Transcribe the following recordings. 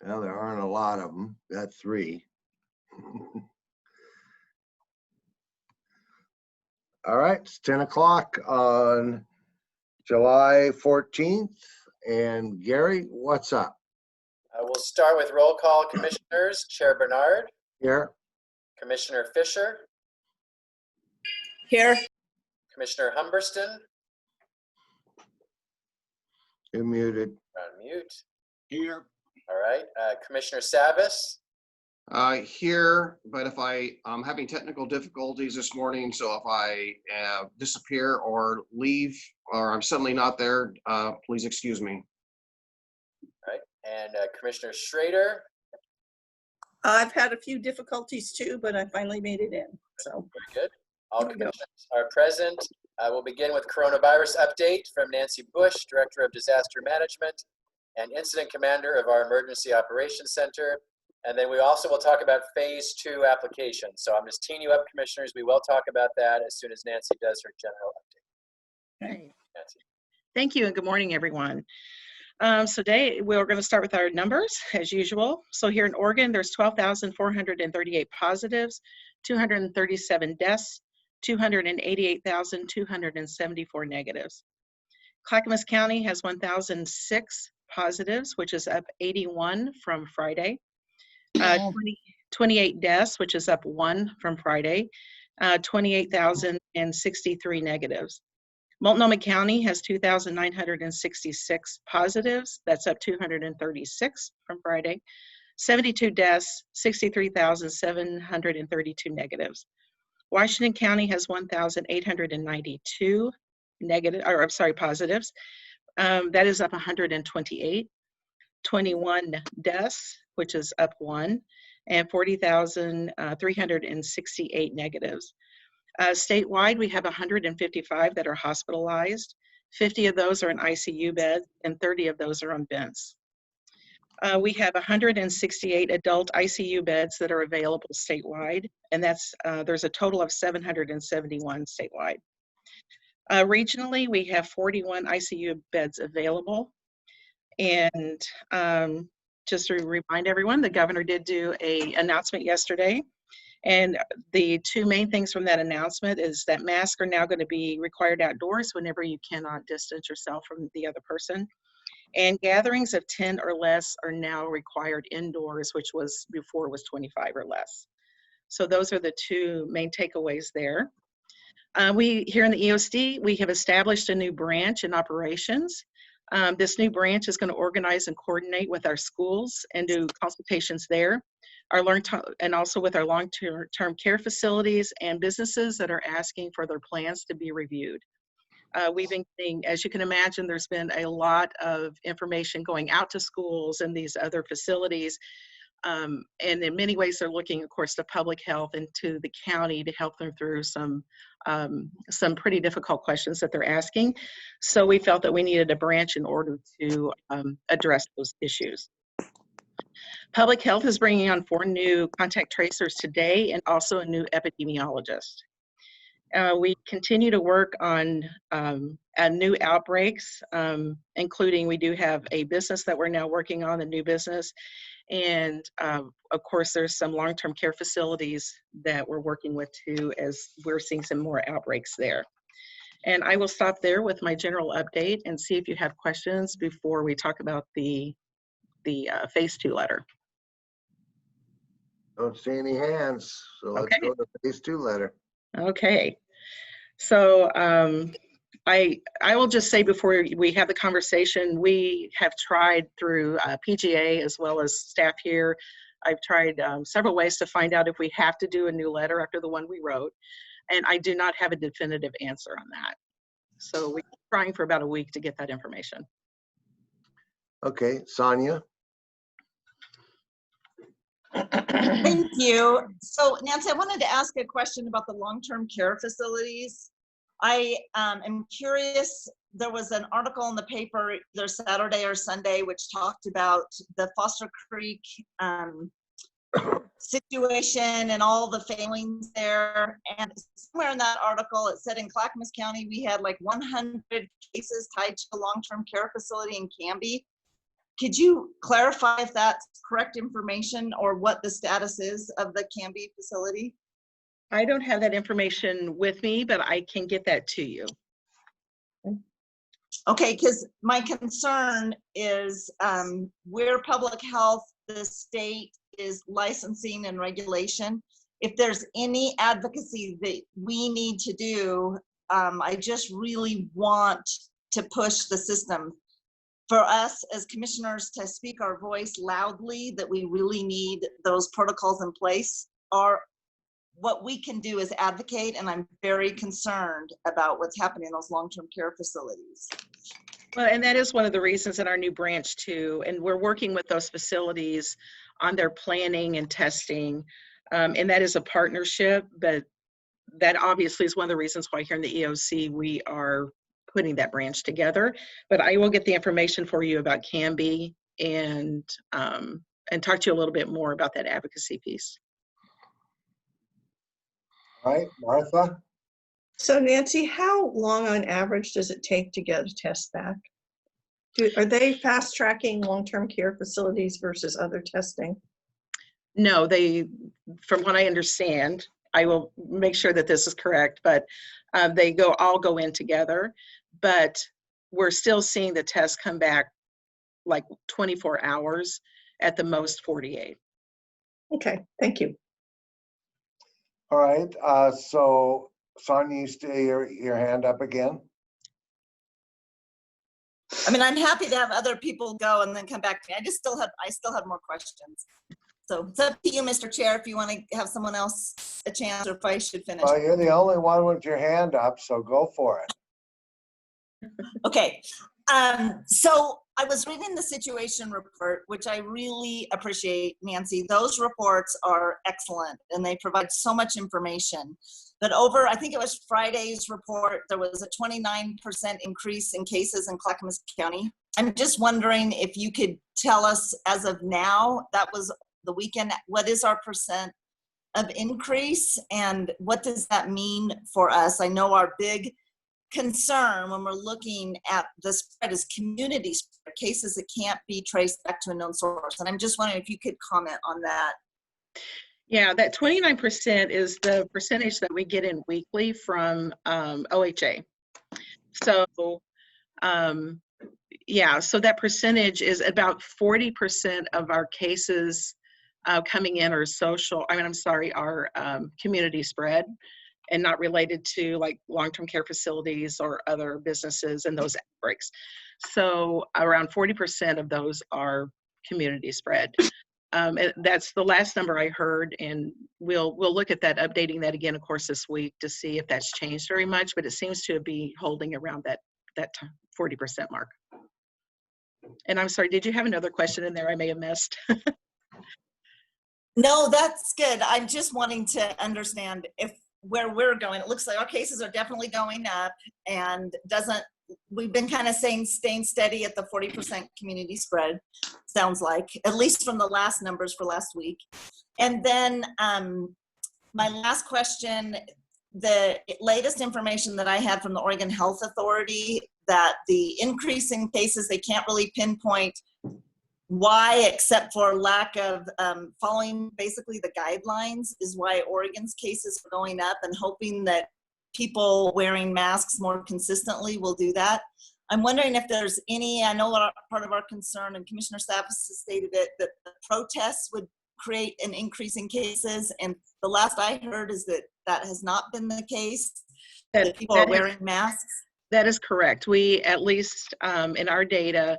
Well, there aren't a lot of them. Got 3. All right, it's 10 o'clock on July 14th. And Gary, what's up? We'll start with roll call commissioners. Chair Bernard. Here. Commissioner Fisher. Here. Commissioner Humberston. You're muted. On mute. Here. All right. Commissioner Savas. Here, but if I'm having technical difficulties this morning, so if I disappear or leave or I'm suddenly not there, please excuse me. All right. And Commissioner Schrader. I've had a few difficulties too, but I finally made it in. So very good. All commissioners are present. We'll begin with coronavirus update from Nancy Bush, Director of Disaster Management and Incident Commander of our Emergency Operations Center. And then we also will talk about phase 2 applications. So I'm just teeing you up, commissioners. We will talk about that as soon as Nancy does her general update. Okay. Nancy. Thank you and good morning, everyone. So today we're going to start with our numbers as usual. So here in Oregon, there's 12,438 positives, 237 deaths, 288,274 negatives. Clackamas County has 1,006 positives, which is up 81 from Friday. 28 deaths, which is up 1 from Friday. 28,063 negatives. Multnomah County has 2,966 positives. That's up 236 from Friday. 72 deaths, 63,732 negatives. Washington County has 1,892 positives. That is up 128. 21 deaths, which is up 1, and 40,368 negatives. Statewide, we have 155 that are hospitalized. 50 of those are in ICU beds, and 30 of those are on vents. We have 168 adult ICU beds that are available statewide, and there's a total of 771 statewide. Regionally, we have 41 ICU beds available. And just to remind everyone, the governor did do an announcement yesterday. And the 2 main things from that announcement is that masks are now going to be required outdoors whenever you cannot distance yourself from the other person. And gatherings of 10 or less are now required indoors, which was before was 25 or less. So those are the 2 main takeaways there. We here in the EOSD, we have established a new branch in operations. This new branch is going to organize and coordinate with our schools and do consultations there, and also with our long-term care facilities and businesses that are asking for their plans to be reviewed. We've been getting, as you can imagine, there's been a lot of information going out to schools and these other facilities. And in many ways, they're looking, of course, to public health and to the county to help them through some pretty difficult questions that they're asking. So we felt that we needed a branch in order to address those issues. Public health is bringing on 4 new contact tracers today and also a new epidemiologist. We continue to work on new outbreaks, including we do have a business that we're now working on, a new business. And of course, there's some long-term care facilities that we're working with too, as we're seeing some more outbreaks there. And I will stop there with my general update and see if you have questions before we talk about the phase 2 letter. Don't see any hands, so let's go to phase 2 letter. Okay. So I will just say before we have the conversation, we have tried through PGA as well as staff here. I've tried several ways to find out if we have to do a new letter after the one we wrote, and I do not have a definitive answer on that. So we're trying for about a week to get that information. Okay, Sonia. Thank you. So Nancy, I wanted to ask a question about the long-term care facilities. I am curious, there was an article in the paper either Saturday or Sunday which talked about the Foster Creek situation and all the failings there. And somewhere in that article, it said in Clackamas County, we had like 100 cases tied to a long-term care facility in Canby. could you clarify if that's correct information or what the status is of the Canby facility? I don't have that information with me, but I can get that to you. Okay, because my concern is we're public health, the state is licensing and regulation. If there's any advocacy that we need to do, I just really want to push the system. For us as commissioners to speak our voice loudly, that we really need those protocols in place, or what we can do is advocate, and I'm very concerned about what's happening in those long-term care facilities. Well, and that is one of the reasons in our new branch too, and we're working with those facilities on their planning and testing, and that is a partnership, but that obviously is one of the reasons why here in the EOC we are putting that branch together. But I will get the information for you about Canby and talk to you a little bit more about that advocacy piece. All right, Martha? So Nancy, how long on average does it take to get a test back? Are they fast tracking long-term care facilities versus other testing? No, they, from what I understand, I will make sure that this is correct, but they all go in together, but we're still seeing the tests come back like 24 hours, at the most 48. Okay, thank you. All right, so Sonia, you stay your hand up again? I mean, I'm happy to have other people go and then come back to me. I still have more questions. So it's up to you, Mr. Chair, if you want to have someone else a chance, or if I should finish. Well, you're the only one with your hand up, so go for it. Okay, so I was reading the situation report, which I really appreciate, Nancy. Those reports are excellent and they provide so much information. But over, I think it was Friday's report, there was a 29% increase in cases in Clackamas County. I'm just wondering if you could tell us as of now, that was the weekend, what is our percent of increase and what does that mean for us? I know our big concern when we're looking at the spread is community spread, cases that can't be traced back to a known source. And I'm just wondering if you could comment on that. Yeah, that 29% is the percentage that we get in weekly from OHA. So yeah, so that percentage is about 40% of our cases coming in are are community spread and not related to like long-term care facilities or other businesses and those outbreaks. So around 40% of those are community spread. That's the last number I heard, and we'll look at that, updating that again, of course, this week to see if that's changed very much, but it seems to be holding around that 40% mark. And I'm sorry, did you have another question in there I may have missed? No, that's good. I'm just wanting to understand where we're going. It looks like our cases are definitely going up, and we've been kind of staying steady at the 40% community spread, sounds like, at least from the last numbers for last week. And then my last question, the latest information that I had from the Oregon Health Authority, that the increase in cases, they can't really pinpoint why, except for lack of following basically the guidelines, is why Oregon's cases are going up, and hoping that people wearing masks more consistently will do that. I'm wondering if there's any, I know part of our concern, and Commissioner Staff has stated it, that the protests would create an increase in cases, and the last I heard is that that has not been the case, that people are wearing masks. That is correct. We, at least in our data,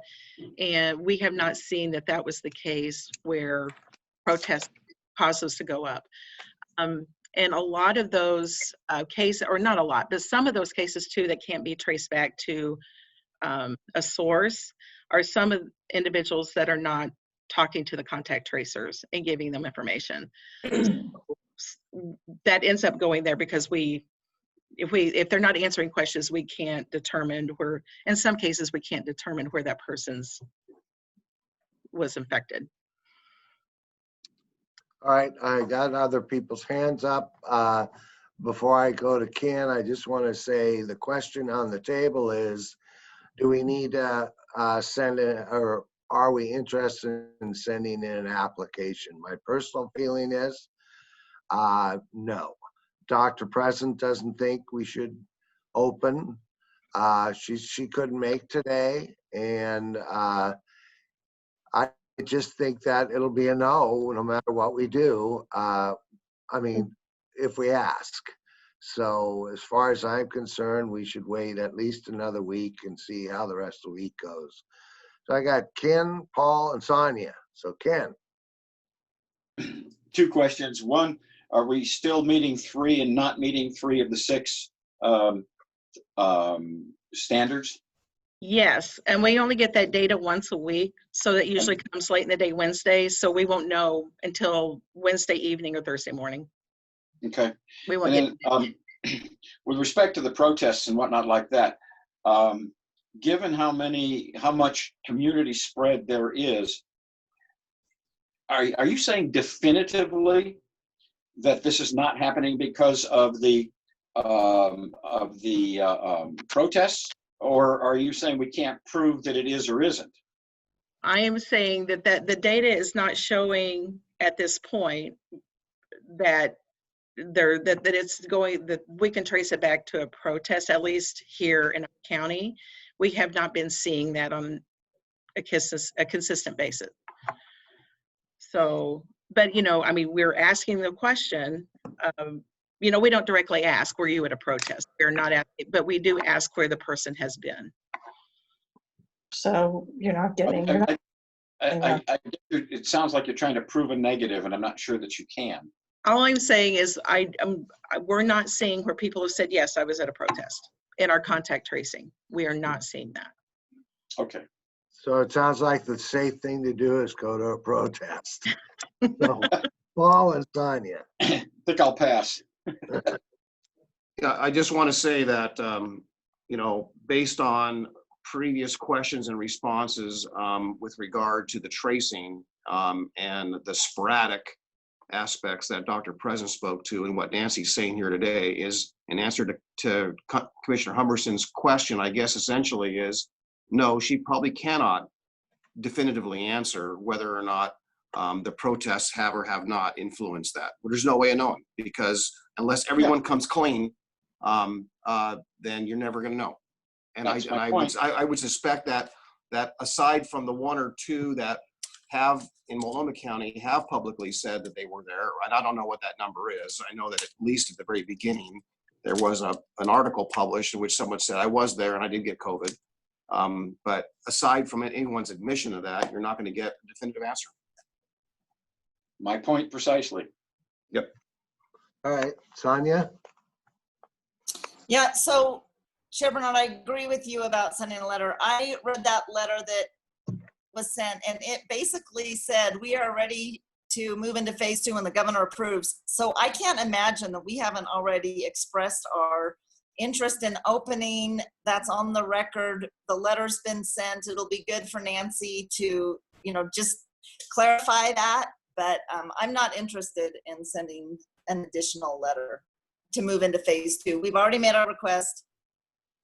and we have not seen that was the case where protests caused us to go up. And a lot of those cases, or not a lot, but some of those cases too that can't be traced back to a source are some of the individuals that are not talking to the contact tracers and giving them information. That ends up going there because if they're not answering questions, we can't determine where, in some cases, we can't determine where that person's was infected. All right, I got other people's hands up. Before I go to Ken, I just want to say the question on the table is, do we need to send or are we interested in sending in an application? My personal feeling is, no. Dr. President doesn't think we should open. She couldn't make today, and I just think that it'll be a no matter what we do. I mean, if we ask. So as far as I'm concerned, we should wait at least another week and see how the rest of the week goes. So I got Ken, Paul, and Sonia. So Ken. Two questions. One, are we still meeting 3 and not meeting 3 of the 6 standards? Yes, and we only get that data once a week, so that usually comes late in the day Wednesday, so we won't know until Wednesday evening or Thursday morning. Okay. We won't And then with respect to the protests and whatnot like that, given how much community spread there is, are you saying definitively that this is not happening because of the protests, or are you saying we can't prove that it is or isn't? I am saying that the data is not showing at this point that that we can trace it back to a protest, at least here in our county. We have not been seeing that on a consistent basis. So, but I mean, we're asking the question. We don't directly ask, were you at a protest? We're not asking, but we do ask where the person has been. So you're not getting, It sounds like you're trying to prove a negative, and I'm not sure that you can. All I'm saying is we're not seeing where people have said, yes, I was at a protest in our contact tracing. We are not seeing that. Okay. So it sounds like the safe thing to do is go to a protest. So, Paul and Sonia. I think I'll pass. Yeah, I just want to say that, based on previous questions and responses with regard to the tracing and the sporadic aspects that Dr. President spoke to, and what Nancy's saying here today is an answer to Commissioner Humberson's question, I guess, essentially is, no, she probably cannot definitively answer whether or not the protests have or have not influenced that. Well, there's no way of knowing, because unless everyone comes clean, then you're never going to know. And I would suspect that aside from the 1 or 2 that have in Multnomah County have publicly said that they were there, and I don't know what that number is. I know that at least at the very beginning, there was an article published in which someone said, I was there and I did get COVID. But aside from anyone's admission of that, you're not going to get a definitive answer. My point precisely. Yep. All right, Sonia? Yeah, so Chair Bernard, I agree with you about sending a letter. I read that letter that was sent, and it basically said, we are ready to move into phase 2 when the governor approves. So I can't imagine that we haven't already expressed our interest in opening. That's on the record. The letter's been sent. It'll be good for Nancy to, just clarify that. But I'm not interested in sending an additional letter to move into phase 2. We've already made our request,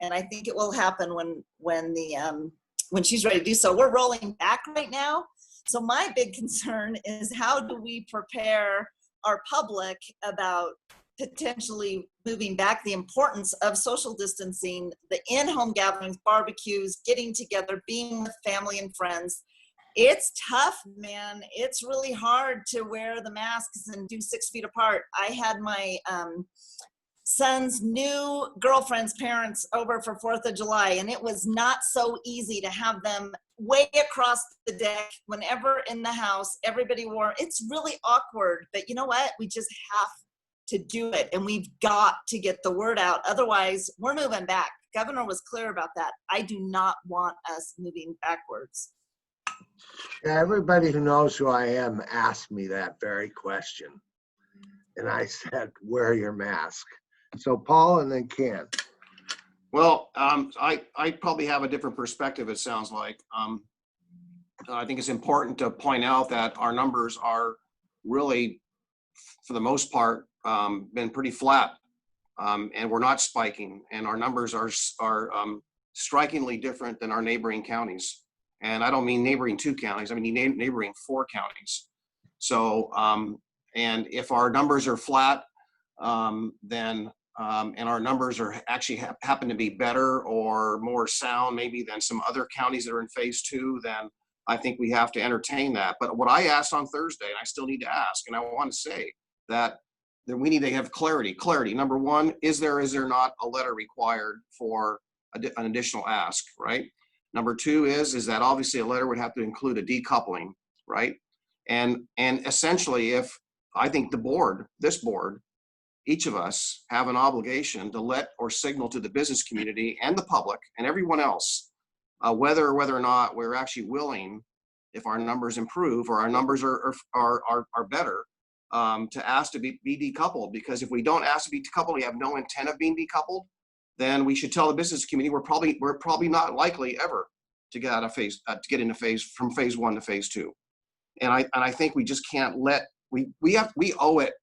and I think it will happen when she's ready to do so. We're rolling back right now. So my big concern is, how do we prepare our public about potentially moving back, the importance of social distancing, the in-home gatherings, barbecues, getting together, being with family and friends. It's tough, man. It's really hard to wear the masks and do 6 feet apart. I had my son's new girlfriend's parents over for 4th of July, and it was not so easy to have them way across the deck. Whenever in the house, everybody wore, it's really awkward, but you know what? We just have to do it, and we've got to get the word out. Otherwise, we're moving back. Governor was clear about that. I do not want us moving backwards. Everybody who knows who I am asked me that very question. And I said, wear your mask. So Paul and then Ken. Well, I probably have a different perspective, it sounds like. I think it's important to point out that our numbers are really, for the most part, been pretty flat, and we're not spiking, and our numbers are strikingly different than our neighboring counties. And I don't mean neighboring 2 counties, I mean neighboring 4 counties. So, and if our numbers are flat, then, and our numbers are actually happen to be better or more sound maybe than some other counties that are in phase 2, then I think we have to entertain that. But what I asked on Thursday, and I still need to ask, and I want to say that we need to have clarity. Number one, is there not a letter required for an additional ask, right? Number two is that obviously a letter would have to include a decoupling, right? And essentially, if I think this board, each of us have an obligation to let or signal to the business community and the public and everyone else, whether or not we're actually willing, if our numbers improve or our numbers are better, to ask to be decoupled. Because if we don't ask to be decoupled, we have no intent of being decoupled, then we should tell the business community we're probably not likely ever to get out of get into from phase 1 to phase 2. And I think we just can't let, we owe it,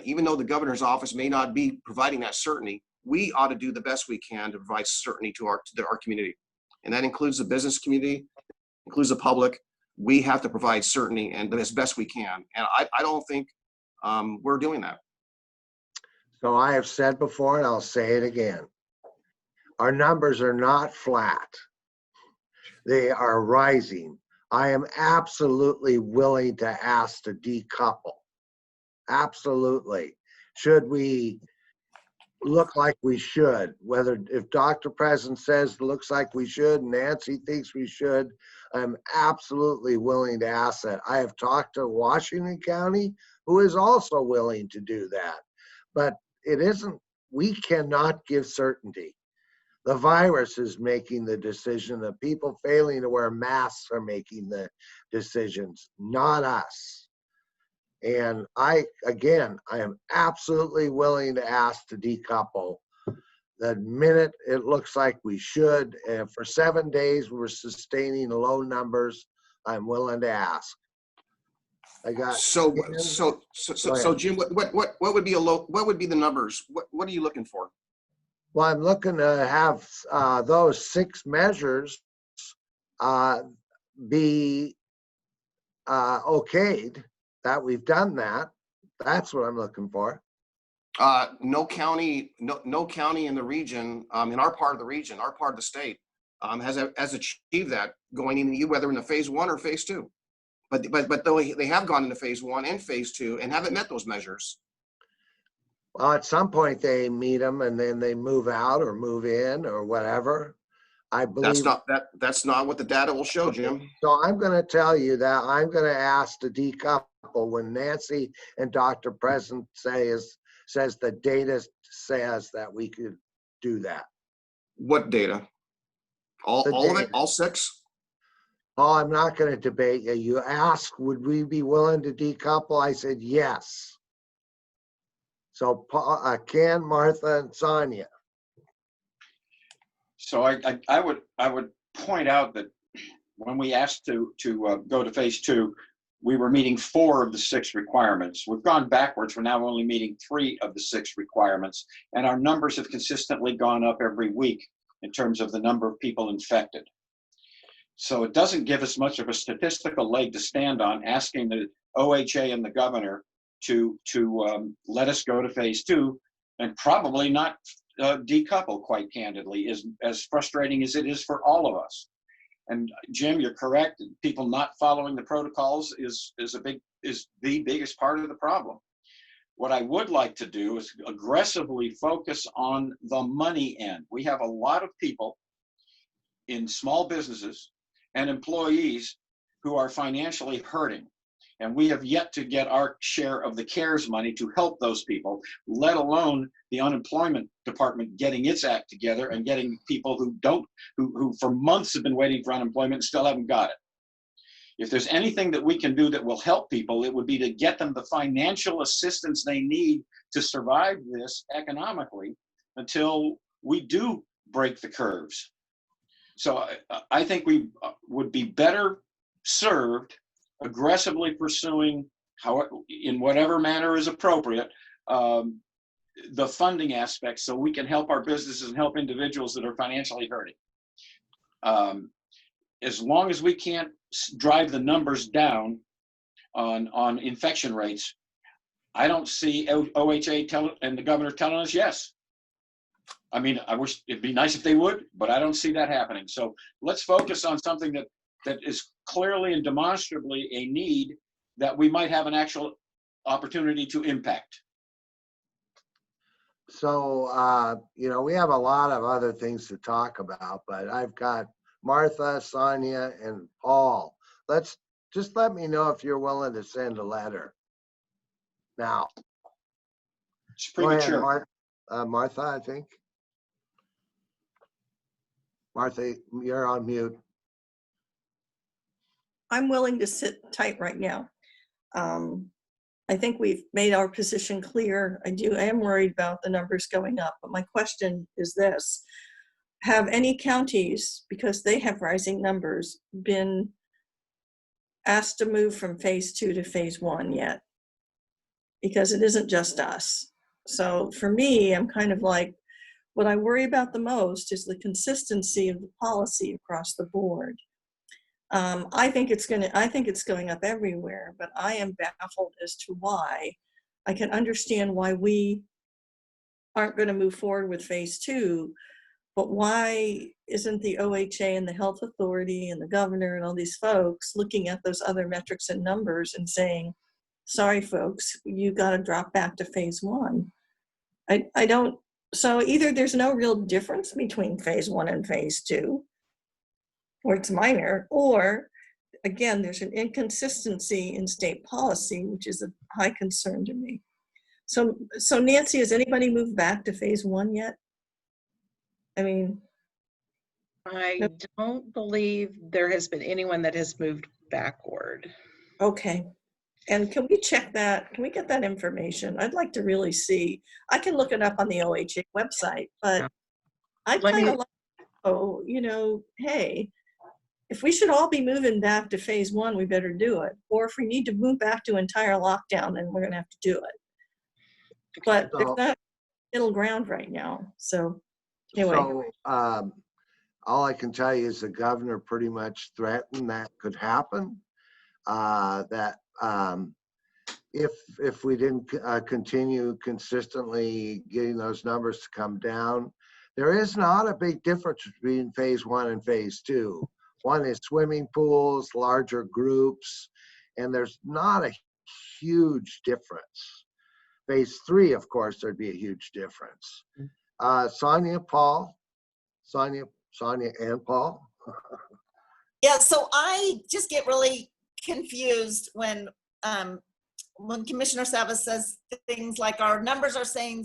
even though the governor's office may not be providing that certainty, we ought to do the best we can to provide certainty to our community. And that includes the business community, includes the public. We have to provide certainty and as best we can. And I don't think we're doing that. So I have said before, and I'll say it again. Our numbers are not flat. They are rising. I am absolutely willing to ask to decouple. Absolutely. Should we look like we should? If Dr. President says looks like we should, Nancy thinks we should, I'm absolutely willing to ask that. I have talked to Washington County, who is also willing to do that. But it isn't, we cannot give certainty. The virus is making the decision. The people failing to wear masks are making the decisions, not us. And I am absolutely willing to ask to decouple the minute it looks like we should. And for 7 days, we're sustaining low numbers. I'm willing to ask. I got So Jim, what would be what would be the numbers? What are you looking for? Well, I'm looking to have those 6 measures be okayed, that we've done that. That's what I'm looking for. No county in the region, in our part of the region, our part of the state, has achieved that going into whether in the phase 1 or phase 2. But though they have gone into phase 1 and phase 2 and haven't met those measures. Well, at some point they meet them and then they move out or move in or whatever. I believe that's not what the data will show, Jim. So I'm going to tell you that I'm going to ask to decouple when Nancy and Dr. President says the data says that we could do that. What data? All of it? All 6? Oh, I'm not going to debate you. You asked, would we be willing to decouple? I said yes. So Ken, Martha, and Sonia. So I would point out that when we asked to go to phase 2, we were meeting 4 of the 6 requirements. We've gone backwards. We're now only meeting 3 of the 6 requirements, and our numbers have consistently gone up every week in terms of the number of people infected. So it doesn't give us much of a statistical leg to stand on asking the OHA and the governor to let us go to phase 2 and probably not decouple, quite candidly, as frustrating as it is for all of us. And Jim, you're correct. People not following the protocols is the biggest part of the problem. What I would like to do is aggressively focus on the money end. We have a lot of people in small businesses and employees who are financially hurting. And we have yet to get our share of the CARES money to help those people, let alone the unemployment department getting its act together and getting people who for months have been waiting for unemployment and still haven't got it. If there's anything that we can do that will help people, it would be to get them the financial assistance they need to survive this economically until we do break the curves. So I think we would be better served aggressively pursuing, in whatever manner is appropriate, the funding aspect so we can help our businesses and help individuals that are financially hurting. as long as we can't drive the numbers down on infection rates, I don't see OHA and the governor telling us yes. I mean, I wish it'd be nice if they would, but I don't see that happening. So let's focus on something that is clearly and demonstrably a need that we might have an actual opportunity to impact. So, we have a lot of other things to talk about, but I've got Martha, Sonia, and Paul. Just let me know if you're willing to send a letter. Now, It's go ahead, premature. Martha, I think. Martha, you're on mute. I'm willing to sit tight right now. I think we've made our position clear. I am worried about the numbers going up, but my question is this. Have any counties, because they have rising numbers, been asked to move from phase 2 to phase 1 yet? Because it isn't just us. So for me, I'm kind of like, what I worry about the most is the consistency of the policy across the board. I think it's going up everywhere, but I am baffled as to why. I can understand why we aren't going to move forward with phase 2, but why isn't the OHA and the health authority and the governor and all these folks looking at those other metrics and numbers and saying, sorry, folks, you got to drop back to phase 1. I don't, so either there's no real difference between phase 1 and phase 2, or it's minor, or again, there's an inconsistency in state policy, which is a high concern to me. So Nancy, has anybody moved back to phase 1 yet? I mean, I don't believe there has been anyone that has moved backward. okay. And can we check that? Can we get that information? I'd like to really see. I can look it up on the OHA website, but Yeah. I'd Let me- kind of like, hey, if we should all be moving back to phase 1, we better do it. Or if we need to move back to entire lockdown, then we're going to have to do it. But there's not middle ground right now. So anyway. So, all I can tell you is the governor pretty much threatened that could happen. That if we didn't continue consistently getting those numbers to come down, there is not a big difference between phase 1 and phase 2. One is swimming pools, larger groups, and there's not a huge difference. Phase 3, of course, there'd be a huge difference. Sonia, Paul, Sonia and Paul. Yeah, so I just get really confused when Commissioner Savas says things like our numbers are staying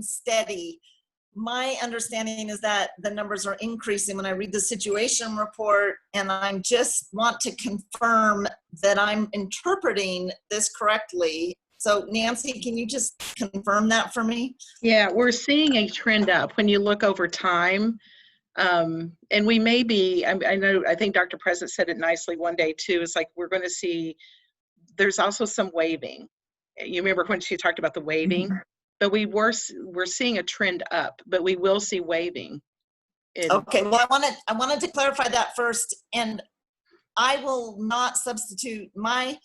steady. My understanding is that the numbers are increasing when I read the situation report, and I just want to confirm that I'm interpreting this correctly. So Nancy, can you just confirm that for me? Yeah, we're seeing a trend up when you look over time. And we may be, I think Dr. President said it nicely one day too. It's like we're going to see, there's also some waving. You remember when she talked about the waving? Mm-hmm. But we're seeing a trend up, but we will see waving. Okay, well, I wanted to clarify that first, and I will not substitute my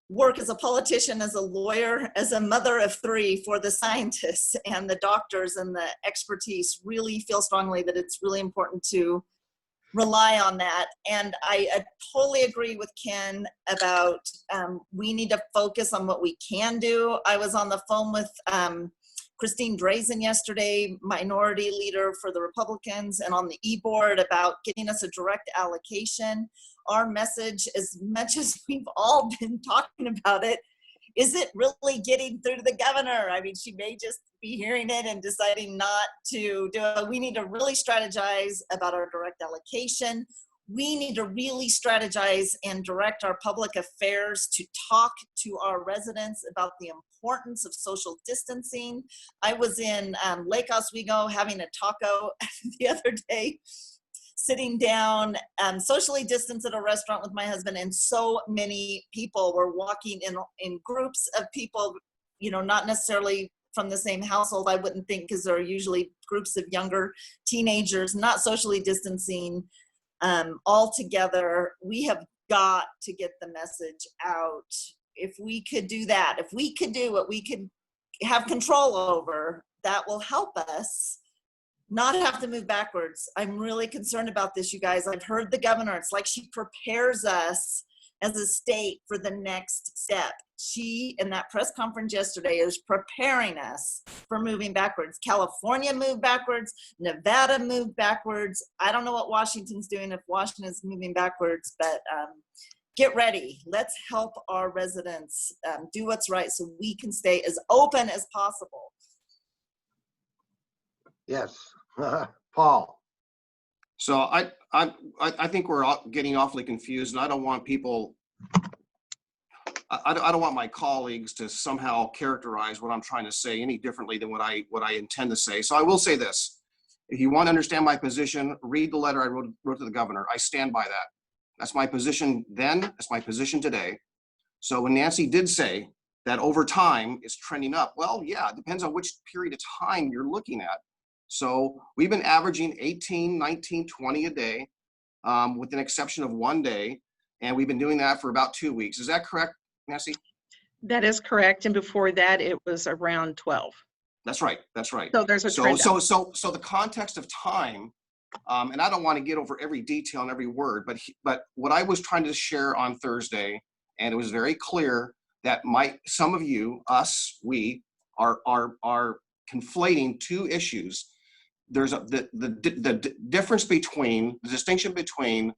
work as a politician, as a lawyer, as a mother of 3 for the scientists and the doctors and the expertise. Really feel strongly that it's really important to rely on that. And I totally agree with Ken about we need to focus on what we can do. I was on the phone with Christine Drazen yesterday, minority leader for the Republicans, and on the e-board about getting us a direct allocation. Our message, as much as we've all been talking about it, is it really getting through to the governor? I mean, she may just be hearing it and deciding not to do it. We need to really strategize about our direct allocation. We need to really strategize and direct our public affairs to talk to our residents about the importance of social distancing. I was in Lake Oswego having a taco the other day, sitting down, socially distanced at a restaurant with my husband, and so many people were walking in groups of people, not necessarily from the same household, I wouldn't think, because there are usually groups of younger teenagers, not socially distancing, all together. We have got to get the message out. If we could do that, if we could do what we could have control over, that will help us not have to move backwards. I'm really concerned about this, you guys. I've heard the governor. It's like she prepares us as a state for the next step. She, in that press conference yesterday, is preparing us for moving backwards. California moved backwards. Nevada moved backwards. I don't know what Washington's doing if Washington's moving backwards, but get ready. Let's help our residents do what's right so we can stay as open as possible. Yes. Paul. So I think we're getting awfully confused, and I don't want people, I don't want my colleagues to somehow characterize what I'm trying to say any differently than what I intend to say. So I will say this: if you want to understand my position, read the letter I wrote to the governor. I stand by that. That's my position then. That's my position today. So when Nancy did say that over time it's trending up, well, yeah, it depends on which period of time you're looking at. So we've been averaging 18, 19, 20 a day, with an exception of one day. And we've been doing that for about 2 weeks. Is that correct, Nancy? That is correct. And before that, it was around 12. That's right. That's right. So there's a trend up. So the context of time, and I don't want to get over every detail and every word, but what I was trying to share on Thursday, and it was very clear that some of you, we are conflating two issues. There's the difference between the distinction between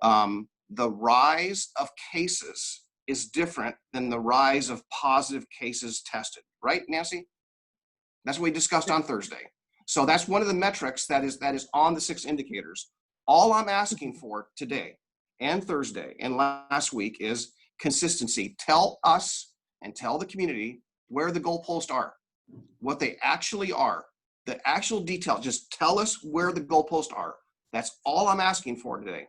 the rise of cases is different than the rise of positive cases tested, right, Nancy? That's what we discussed on Thursday. So that's one of the metrics that is on the 6 indicators. All I'm asking for today and Thursday and last week is consistency. Tell us and tell the community where the goalposts are, what they actually are. The actual detail, just tell us where the goalposts are. That's all I'm asking for today.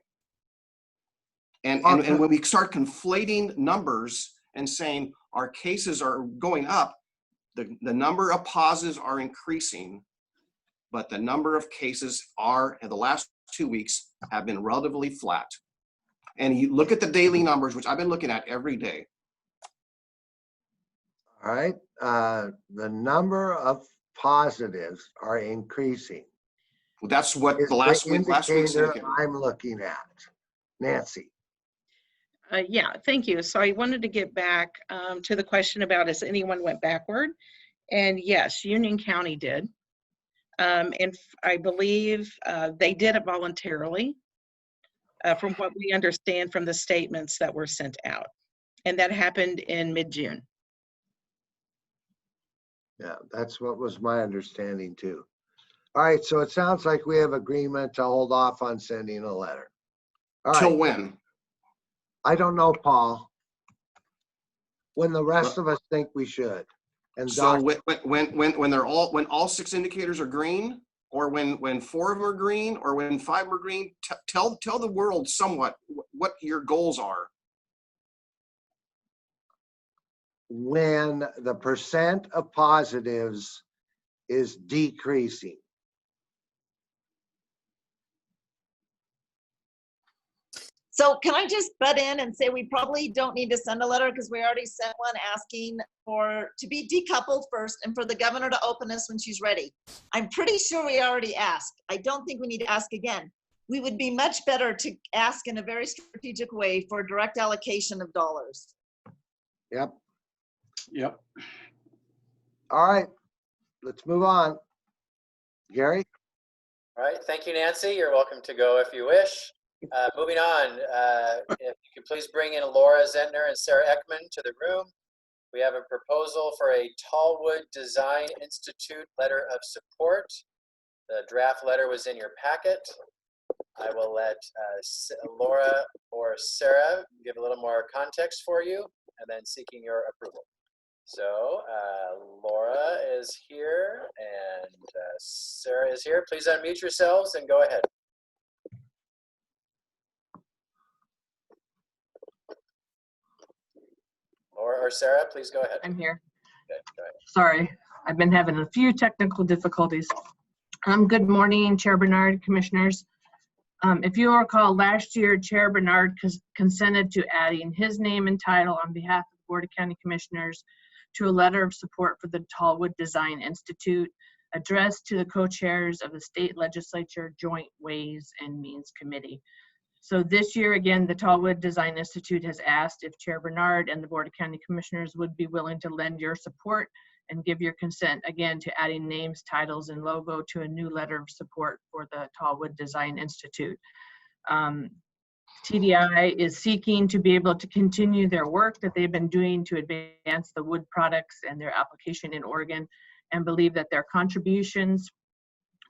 And when we start conflating numbers and saying our cases are going up, the number of positives are increasing, but the number of cases in the last 2 weeks have been relatively flat. And you look at the daily numbers, which I've been looking at every day. All right. The number of positives are increasing. Well, that's what Is the last week's indicator indicator. I'm looking at. Nancy. Yeah, thank you. So I wanted to get back to the question about has anyone went backward? And yes, Union County did. And I believe they did it voluntarily from what we understand from the statements that were sent out. And that happened in mid-June. Yeah, that's what was my understanding too. All right, so it sounds like we have agreement to hold off on sending a letter. All Till right, when? I don't know, Paul. When the rest of us think we should. And So when all 6 indicators are green, or when 4 of them are green, or when 5 are green, tell the world somewhat what your goals are. when the percent of positives is decreasing. So can I just butt in and say we probably don't need to send a letter because we already sent one asking to be decoupled first and for the governor to open us when she's ready. I'm pretty sure we already asked. I don't think we need to ask again. We would be much better to ask in a very strategic way for direct allocation of dollars. Yep. Yep. All right, let's move on. Gary? All right, thank you, Nancy. You're welcome to go if you wish. Moving on, if you could please bring in Laura Zentner and Sarah Ekman to the room. We have a proposal for a Tallwood Design Institute letter of support. The draft letter was in your packet. I will let Laura or Sarah give a little more context for you and then seeking your approval. So Laura is here and Sarah is here. Please unmute yourselves and go ahead. Laura or Sarah, please go ahead. I'm here. Okay, go ahead. Sorry, I've been having a few technical difficulties. Good morning, Chair Bernard, commissioners. If you'll recall, last year, Chair Bernard consented to adding his name and title on behalf of the Board of County Commissioners to a letter of support for the Tallwood Design Institute addressed to the co-chairs of the State Legislature Joint Ways and Means Committee. So this year, again, the Tallwood Design Institute has asked if Chair Bernard and the Board of County Commissioners would be willing to lend your support and give your consent, again, to adding names, titles, and logo to a new letter of support for the Tallwood Design Institute. TDI is seeking to be able to continue their work that they've been doing to advance the wood products and their application in Oregon, and believe that their contributions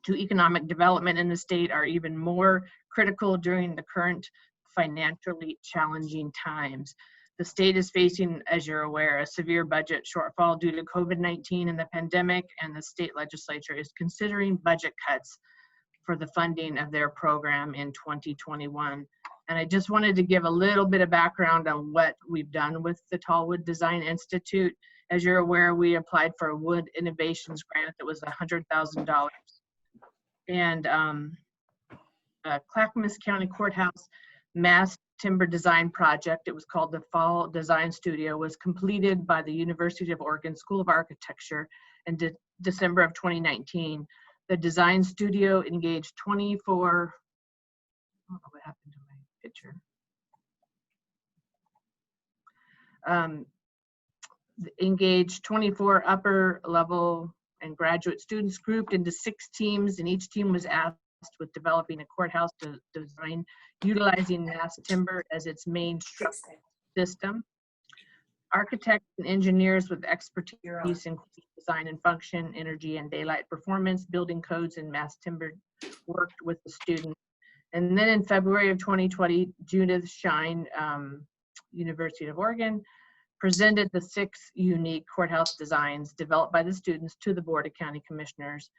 to economic development in the state are even more critical during the current financially challenging times. The state is facing, as you're aware, a severe budget shortfall due to COVID-19 and the pandemic, and the state legislature is considering budget cuts for the funding of their program in 2021. And I just wanted to give a little bit of background on what we've done with the Tallwood Design Institute. As you're aware, we applied for a Wood Innovations Grant that was $100,000. And Clackamas County Courthouse Mass Timber Design Project, it was called the Fall Design Studio, was completed by the University of Oregon School of Architecture in December of 2019. The design studio engaged 24, I don't know what happened to my picture. Engaged 24 upper level and graduate students grouped into 6 teams, and each team was asked with developing a courthouse design utilizing mass timber as its main structural system. Architects and engineers with expertise in design and function, energy and daylight performance, building codes, and mass timber worked with the students. And then in February of 2020, Judith Shine, University of Oregon, presented the 6 unique courthouse designs developed by the students to the Board of County Commissioners.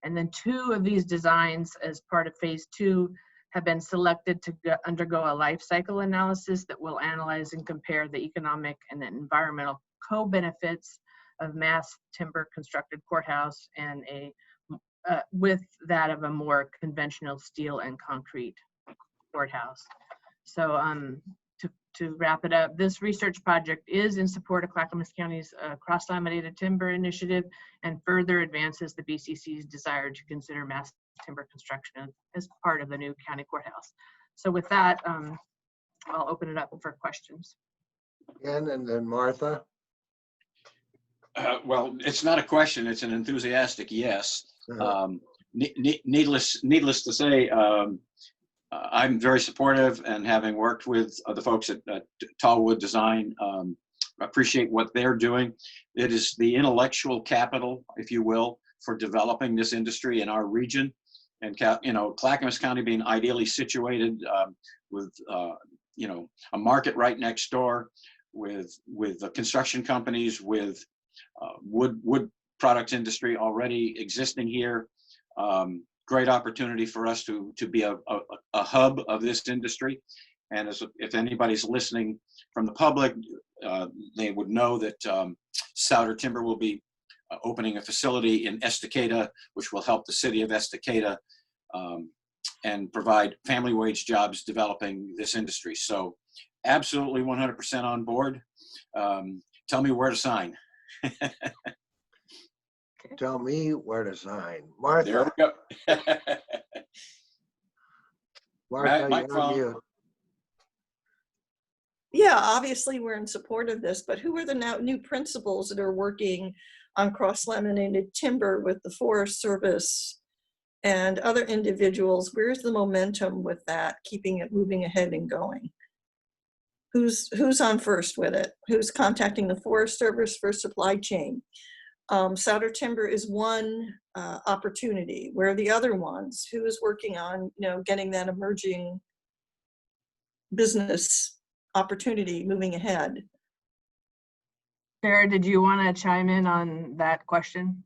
And then 2 of these designs, as part of phase 2, have been selected to undergo a life cycle analysis that will analyze and compare the economic and environmental co-benefits of mass timber constructed courthouse and with that of a more conventional steel and concrete courthouse. So to wrap it up, this research project is in support of Clackamas County's cross-laminated timber initiative and further advances the BCC's desire to consider mass timber construction as part of the new county courthouse. So with that, I'll open it up for questions. And then Martha. Well, it's not a question, it's an enthusiastic yes. Needless to say, I'm very supportive, and having worked with the folks at Tallwood Design, appreciate what they're doing. It is the intellectual capital, if you will, for developing this industry in our region. And Clackamas County being ideally situated with a market right next door, with the construction companies, with wood products industry already existing here. Great opportunity for us to be a hub of this industry. And if anybody's listening from the public, they would know that Souter Timber will be opening a facility in Estacada, which will help the city of Estacada and provide family wage jobs developing this industry. So absolutely 100% on board. Tell me where to sign. Tell me where to sign. Martha. There we go. Martha, Mike you're on mute. Yeah, obviously we're in support of this, but who are the new principals that are working on cross-laminated timber with the Forest Service and other individuals? Where's the momentum with that, keeping it moving ahead and going? Who's on first with it? Who's contacting the Forest Service for supply chain? Souter Timber is one opportunity. Where are the other ones? Who is working on, getting that emerging business opportunity moving ahead? Sarah, did you want to chime in on that question?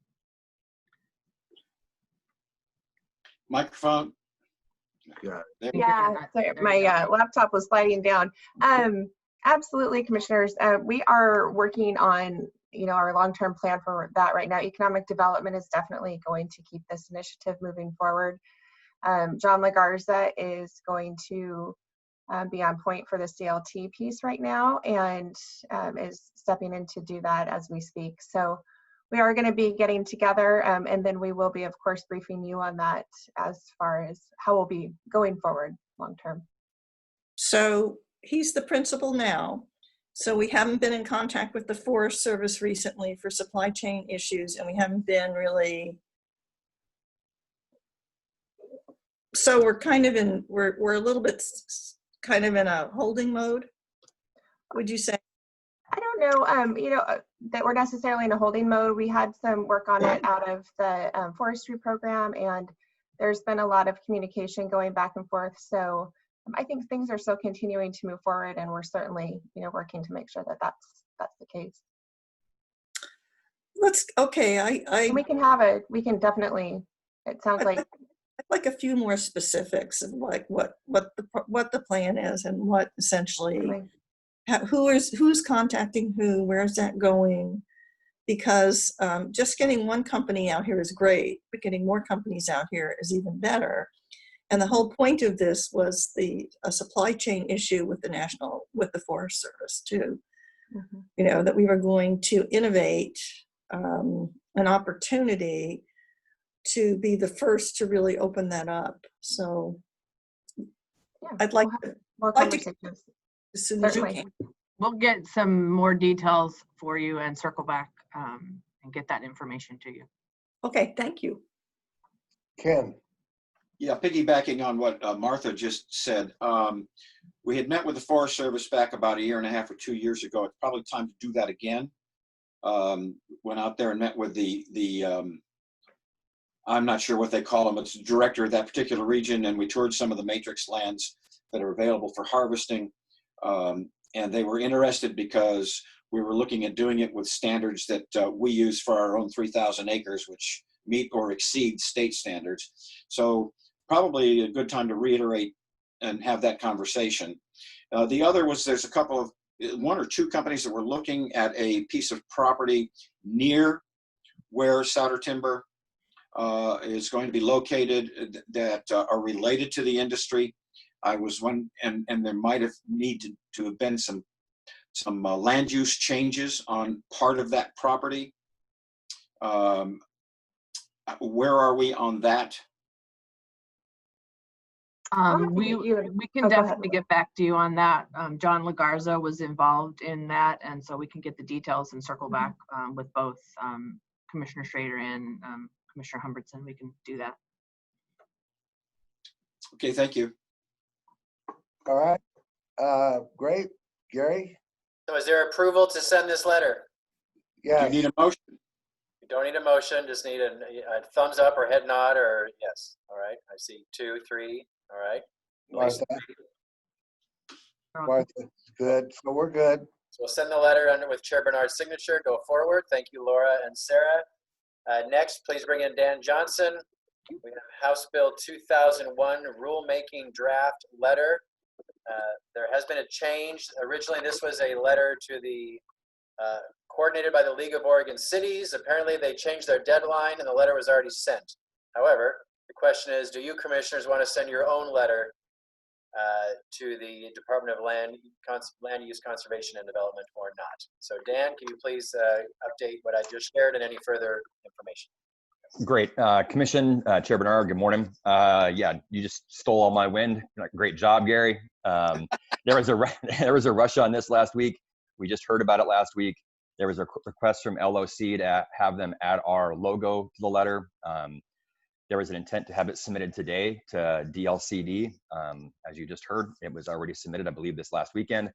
Microphone. Yeah. Yeah, sorry, my laptop was sliding down. Absolutely, commissioners. We are working on, our long-term plan for that right now. Economic development is definitely going to keep this initiative moving forward. John Lagarza is going to be on point for the CLT piece right now, and is stepping in to do that as we speak. So we are going to be getting together, and then we will be, of course, briefing you on that as far as how we'll be going forward long term. So he's the principal now. So we haven't been in contact with the Forest Service recently for supply chain issues, and we haven't been really. So we're kind of in, we're a little bit kind of in a holding mode, would you say? I don't know, you know, that we're necessarily in a holding mode. We had some work on it out of the forestry program, and there's been a lot of communication going back and forth. So I think things are still continuing to move forward, and we're certainly, you know, working to make sure that that's the case. Okay, And we can definitely, it sounds like. I'd like a few more specifics of like what the plan is, and what essentially, who's contacting who, where's that going? Because just getting one company out here is great, but getting more companies out here is even better. And the whole point of this was a supply chain issue with the Forest Service too. Mm-hmm. You know, that we were going to innovate an opportunity to be the first to really open that up. So yeah, I'd like more conversations. As soon as you can. We'll get some more details for you and circle back and get that information to you. Okay, thank you. Ken. Yeah, piggybacking on what Martha just said, we had met with the Forest Service back about 1.5 years or 2 years ago. It's probably time to do that again. Went out there and met with the I'm not sure what they call him, it's the director of that particular region, and we toured some of the matrix lands that are available for harvesting. And they were interested because we were looking at doing it with standards that we use for our own 3,000 acres, which meet or exceed state standards. So probably a good time to reiterate and have that conversation. The other was there's one or two companies that were looking at a piece of property near where Souter Timber is going to be located that are related to the industry. I was one, and there might have needed to have been some land use changes on part of that property. Where are we on that? We can definitely get back to you on that. John Lagarza was involved in that, and so we can get the details and circle back with both Commissioner Schrader and Commissioner Humbertson. We can do that. Okay, thank you. All right, great. Gary? So is there approval to send this letter? Yeah. Do you need a motion? You don't need a motion, just need a thumbs up or head nod or yes. All right, I see 2, 3, all right. Martha, good, so we're good. So we'll send the letter under with Chair Bernard's signature, go forward. Thank you, Laura and Sarah. Next, please bring in Dan Johnson. We have House Bill 2001 rulemaking draft letter. There has been a change. Originally, this was a letter to the coordinated by the League of Oregon Cities. Apparently, they changed their deadline and the letter was already sent. However, the question is, do you commissioners want to send your own letter to the Department of Land Use, Conservation, and Development or not? So Dan, can you please update what I just shared and any further information? Great. Commission, Chair Bernard, good morning. Yeah, you just stole all my wind. Great job, Gary. There was a rush on this last week. We just heard about it last week. There was a request from LOC to have them add our logo to the letter. There was an intent to have it submitted today to DLCD. As you just heard, it was already submitted, I believe, this last weekend.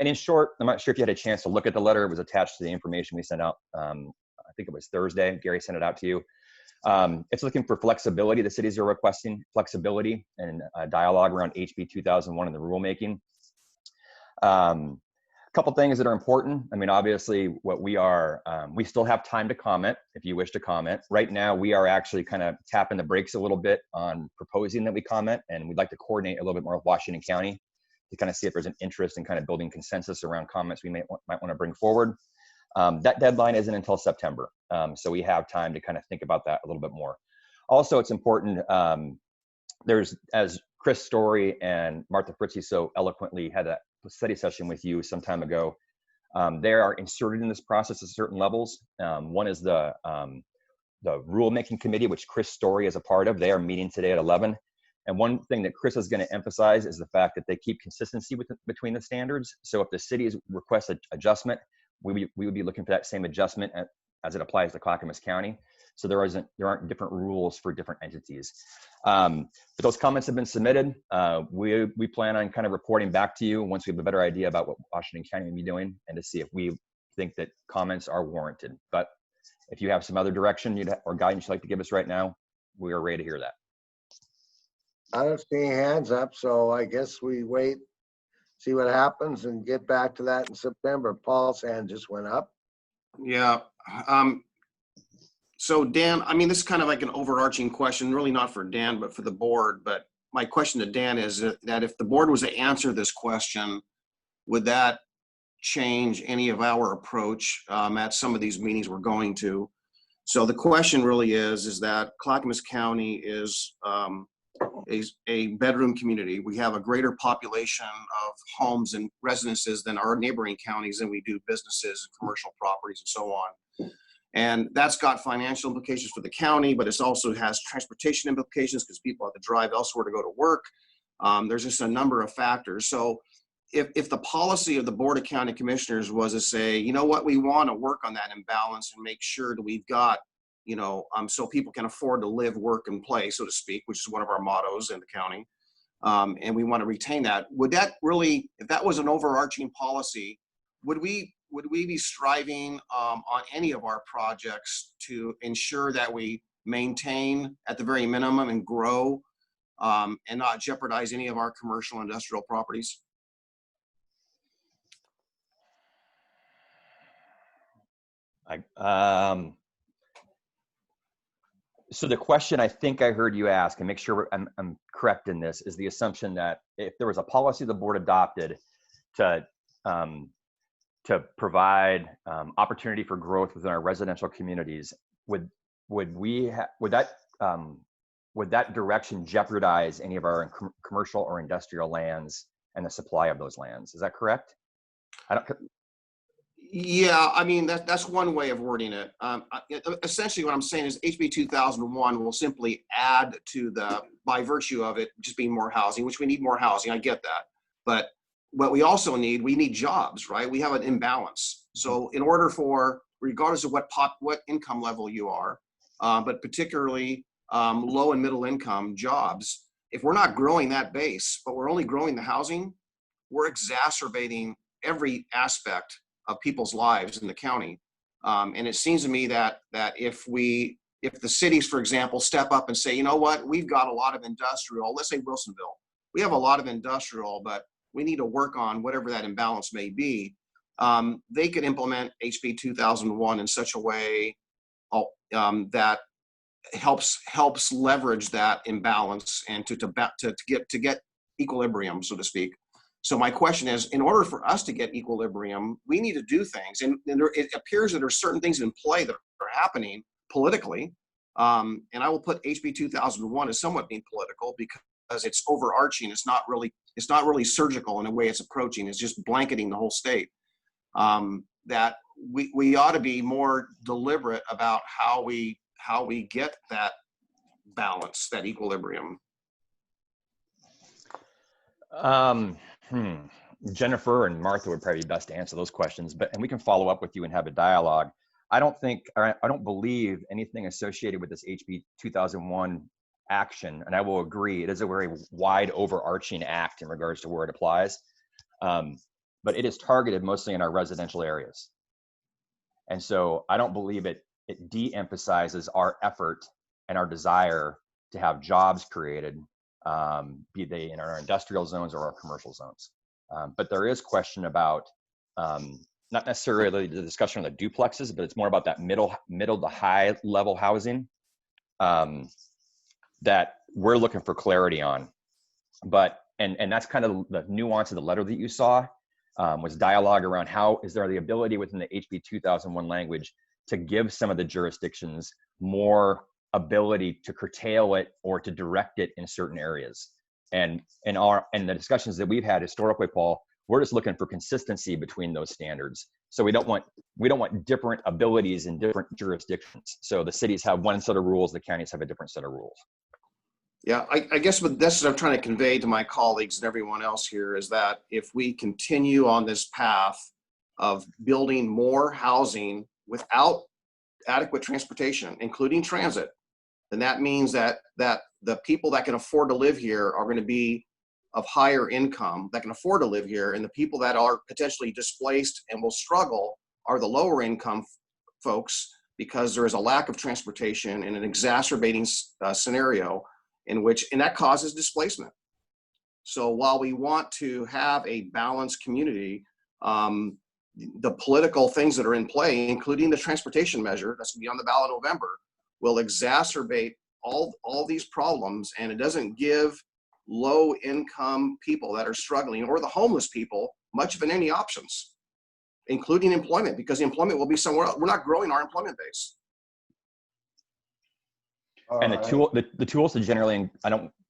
And in short, I'm not sure if you had a chance to look at the letter. It was attached to the information we sent out. I think it was Thursday. Gary sent it out to you. It's looking for flexibility. The cities are requesting flexibility and dialogue around HB 2001 and the rulemaking. A couple things that are important. I mean, obviously, what we still have time to comment if you wish to comment. Right now, we are actually kind of tapping the brakes a little bit on proposing that we comment, and we'd like to coordinate a little bit more with Washington County to kind of see if there's an interest in kind of building consensus around comments we might want to bring forward. That deadline isn't until September, so we have time to kind of think about that a little bit more. Also, it's important, there's, as Chris Story and Martha Fritzie so eloquently had a study session with you some time ago, they are inserted in this process at certain levels. One is the rulemaking committee, which Chris Story is a part of. They are meeting today at 11. And one thing that Chris is going to emphasize is the fact that they keep consistency between the standards. So if the cities request an adjustment, we would be looking for that same adjustment as it applies to Clackamas County. So there aren't different rules for different entities. But those comments have been submitted. We plan on kind of reporting back to you once we have a better idea about what Washington County will be doing and to see if we think that comments are warranted. But if you have some other direction or guidance you'd like to give us right now, we are ready to hear that. I don't see any hands up, so I guess we wait, see what happens and get back to that in September. Paul's hand just went up. Yeah. So Dan, I mean, this is kind of like an overarching question, really not for Dan, but for the board. But my question to Dan is that if the board was to answer this question, would that change any of our approach at some of these meetings we're going to? So the question really is that Clackamas County is a bedroom community. We have a greater population of homes and residences than our neighboring counties, and we do businesses and commercial properties and so on. And that's got financial implications for the county, but it also has transportation implications because people have to drive elsewhere to go to work. There's just a number of factors. So if the policy of the Board of County Commissioners was to say, you know what, we want to work on that imbalance and make sure that we've got, so people can afford to live, work, and play, so to speak, which is one of our mottos in the county. And we want to retain that. Would that really, if that was an overarching policy, would we be striving on any of our projects to ensure that we maintain at the very minimum and grow and not jeopardize any of our commercial and industrial properties? So the question I think I heard you ask, and make sure I'm correct in this, is the assumption that if there was a policy the board adopted to provide opportunity for growth within our residential communities, would that direction jeopardize any of our commercial or industrial lands and the supply of those lands? Is that correct? Yeah, I mean, that's one way of wording it. Essentially what I'm saying is HB 2001 will simply add to by virtue of it just being more housing, which we need more housing, I get that. But what we also we need jobs, right? We have an imbalance. So in order for, regardless of what income level you are, but particularly low and middle income jobs, if we're not growing that base, but we're only growing the housing, we're exacerbating every aspect of people's lives in the county. And it seems to me that if the cities, for example, step up and say, you know what, we've got a lot of industrial, let's say Wilsonville, we have a lot of industrial, but we need to work on whatever that imbalance may be. They could implement HB 2001 in such a way that helps leverage that imbalance and to get equilibrium, so to speak. So my question is, in order for us to get equilibrium, we need to do things. And it appears that there are certain things in play that are happening politically. And I will put HB 2001 as somewhat being political because it's overarching. It's not really surgical in the way it's approaching. It's just blanketing the whole state. That we ought to be more deliberate about how we get that balance, that equilibrium. Jennifer and Martha would probably be best to answer those questions, and we can follow up with you and have a dialogue. I don't believe anything associated with this HB 2001 action, and I will agree, it is a very wide overarching act in regards to where it applies, but it is targeted mostly in our residential areas. And so I don't believe it de-emphasizes our effort and our desire to have jobs created, be they in our industrial zones or our commercial zones. But there is question about, not necessarily the discussion on the duplexes, but it's more about that middle to high level housing that we're looking for clarity on. But, and that's kind of the nuance of the letter that you saw, was dialogue around how is there the ability within the HB 2001 language to give some of the jurisdictions more ability to curtail it or to direct it in certain areas. And the discussions that we've had historically, Paul, we're just looking for consistency between those standards. So we don't want different abilities in different jurisdictions. So the cities have one set of rules, the counties have a different set of rules. Yeah, I guess what this is I'm trying to convey to my colleagues and everyone else here is that if we continue on this path of building more housing without adequate transportation, including transit, then that means that the people that can afford to live here are going to be of higher income that can afford to live here, and the people that are potentially displaced and will struggle are the lower income folks, because there is a lack of transportation in an exacerbating scenario and that causes displacement. So while we want to have a balanced community, the political things that are in play, including the transportation measure that's going to be on the ballot in November, will exacerbate all these problems, and it doesn't give low income people that are struggling or the homeless people much of any options, including employment, because the employment will be somewhere else. We're not growing our employment base. And the tools to generally,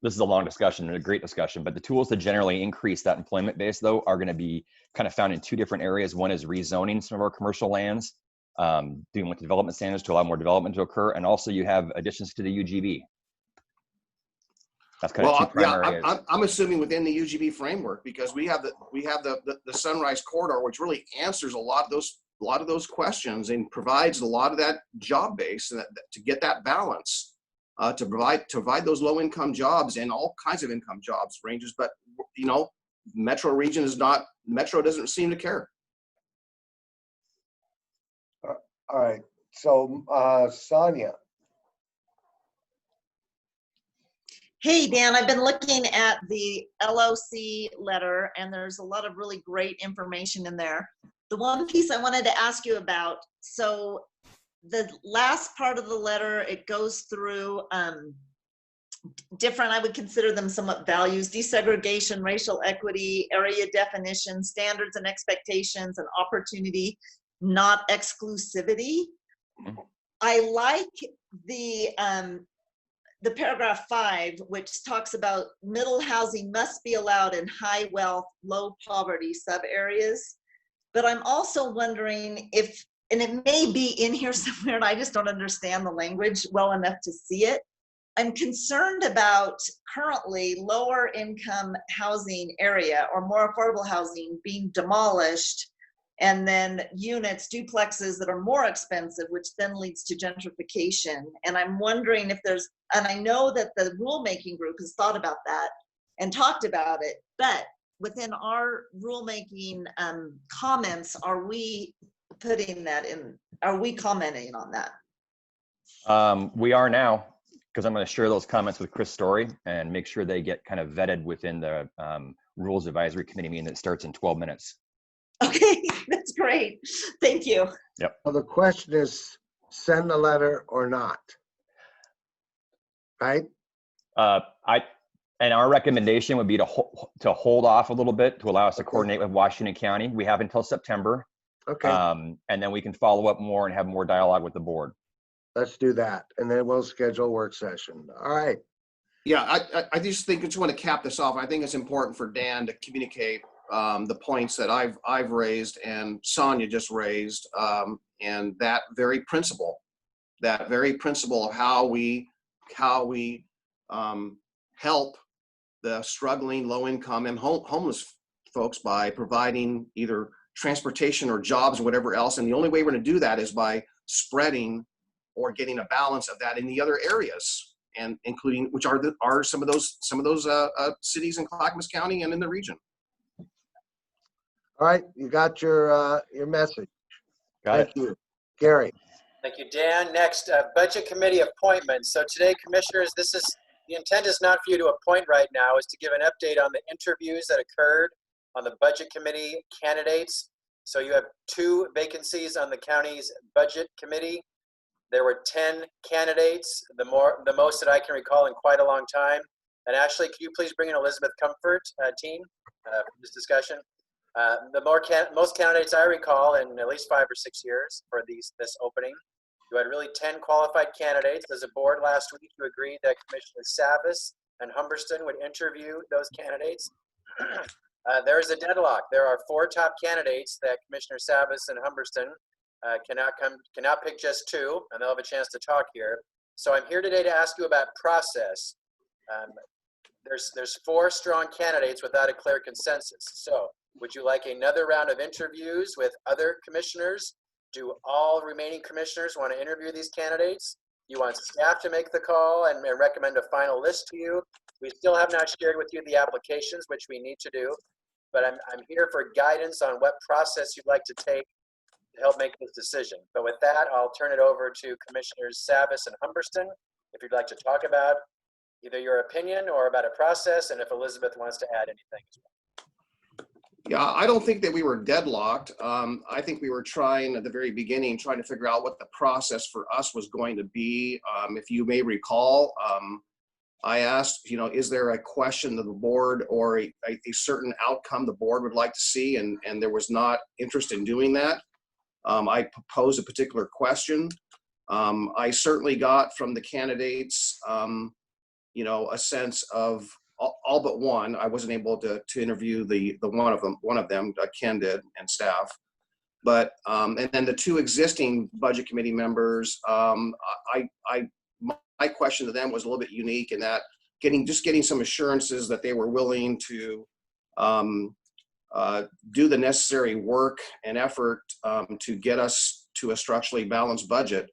this is a long discussion and a great discussion, but the tools to generally increase that employment base, though, are going to be kind of found in two different areas. One is rezoning some of our commercial lands, doing with development standards to allow more development to occur. And also you have additions to the UGB. That's kind of two primary areas. I'm assuming within the UGB framework, because we have the Sunrise Corridor, which really answers a lot of those questions and provides a lot of that job base to get that balance. To provide those low income jobs and all kinds of income jobs ranges, but Metro region Metro doesn't seem to care. All right, so Sonia. Hey, Dan, I've been looking at the LOC letter, and there's a lot of really great information in there. The one piece I wanted to ask you about, so the last part of the letter, it goes through different, I would consider them somewhat values: desegregation, racial equity, area definition, standards and expectations, and opportunity, not exclusivity. Mm-hmm. I like the paragraph 5, which talks about middle housing must be allowed in high wealth, low poverty sub areas. But I'm also wondering if, and it may be in here somewhere and I just don't understand the language well enough to see it. I'm concerned about currently lower income housing area or more affordable housing being demolished, and then units, duplexes that are more expensive, which then leads to gentrification. And I'm wondering if there's, and I know that the rulemaking group has thought about that and talked about it, but within our rulemaking comments, are we putting that in? Are we commenting on that? We are now, because I'm going to share those comments with Chris Story and make sure they get kind of vetted within the Rules Advisory Committee meeting that starts in 12 minutes. Okay, that's great. Thank you. Yep. Well, the question is, send the letter or not, right? And our recommendation would be to hold off a little bit to allow us to coordinate with Washington County. We have until September. Okay. And then we can follow up more and have more dialogue with the board. Let's do that, and then we'll schedule a work session. All right. Yeah, I just want to cap this off. I think it's important for Dan to communicate the points that I've raised and Sonia just raised, and that very principle of how we help the struggling low-income and homeless folks by providing either transportation or jobs or whatever else. And the only way we're going to do that is by spreading or getting a balance of that in the other areas, and including, which are some of those cities in Clackamas County and in the region. All right, you got your message. Thank you, Gary. Thank you, Dan. Next, Budget Committee appointments. So today, Commissioners, the intent is not for you to appoint right now, is to give an update on the interviews that occurred on the Budget Committee candidates. So you have 2 vacancies on the county's Budget Committee. There were 10 candidates, the most that I can recall in quite a long time. And Ashley, could you please bring in Elizabeth Comfort, team, for this discussion? Most candidates I recall in at least 5 or 6 years for this opening. You had really 10 qualified candidates. As a board last week, you agreed that Commissioner Savas and Humberston would interview those candidates. There is a deadlock. There are 4 top candidates that Commissioner Savas and Humberston cannot pick just 2, and they'll have a chance to talk here. So I'm here today to ask you about process. There's 4 strong candidates without a clear consensus. So would you like another round of interviews with other commissioners? Do all remaining commissioners want to interview these candidates? You want staff to make the call and recommend a final list to you? We still have not shared with you the applications, which we need to do, but I'm here for guidance on what process you'd like to take to help make this decision. But with that, I'll turn it over to Commissioners Savas and Humberston if you'd like to talk about either your opinion or about a process, and if Elizabeth wants to add anything as well. Yeah, I don't think that we were deadlocked. I think we were trying at the very beginning, trying to figure out what the process for us was going to be. If you may recall, I asked, is there a question to the board or a certain outcome the board would like to see? And there was not interest in doing that. I proposed a particular question. I certainly got from the candidates, a sense of all but one. I wasn't able to interview the one of them, Ken did, and staff. But and then the 2 existing budget committee members, my question to them was a little bit unique in that getting some assurances that they were willing to do the necessary work and effort to get us to a structurally balanced budget.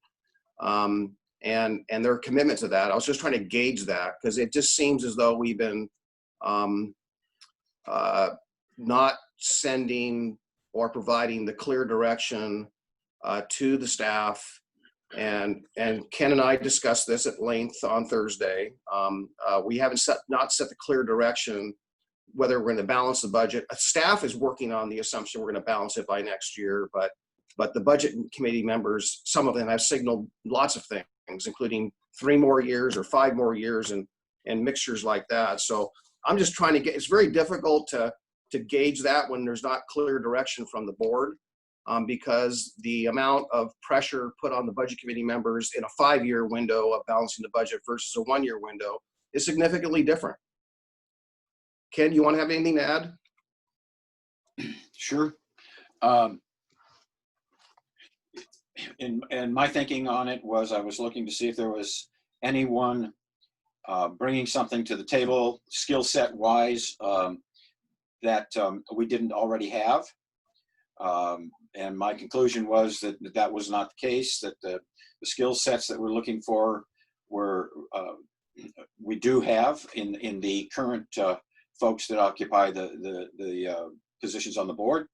And their commitment to that. I was just trying to gauge that because it just seems as though we've been not sending or providing the clear direction to the staff. And Ken and I discussed this at length on Thursday. We haven't not set the clear direction whether we're going to balance the budget. Staff is working on the assumption we're going to balance it by next year, but the budget committee members, some of them have signaled lots of things, including 3 more years or 5 more years and mixtures like that. So I'm just trying to it's very difficult to gauge that when there's not clear direction from the board, because the amount of pressure put on the budget committee members in a 5-year window of balancing the budget versus a 1-year window is significantly different. Ken, you want to have anything to add? Sure. And my thinking on it was I was looking to see if there was anyone bringing something to the table skill set wise that we didn't already have. And my conclusion was that was not the case, that the skill sets that we're looking for were we do have in the current folks that occupy the positions on the board.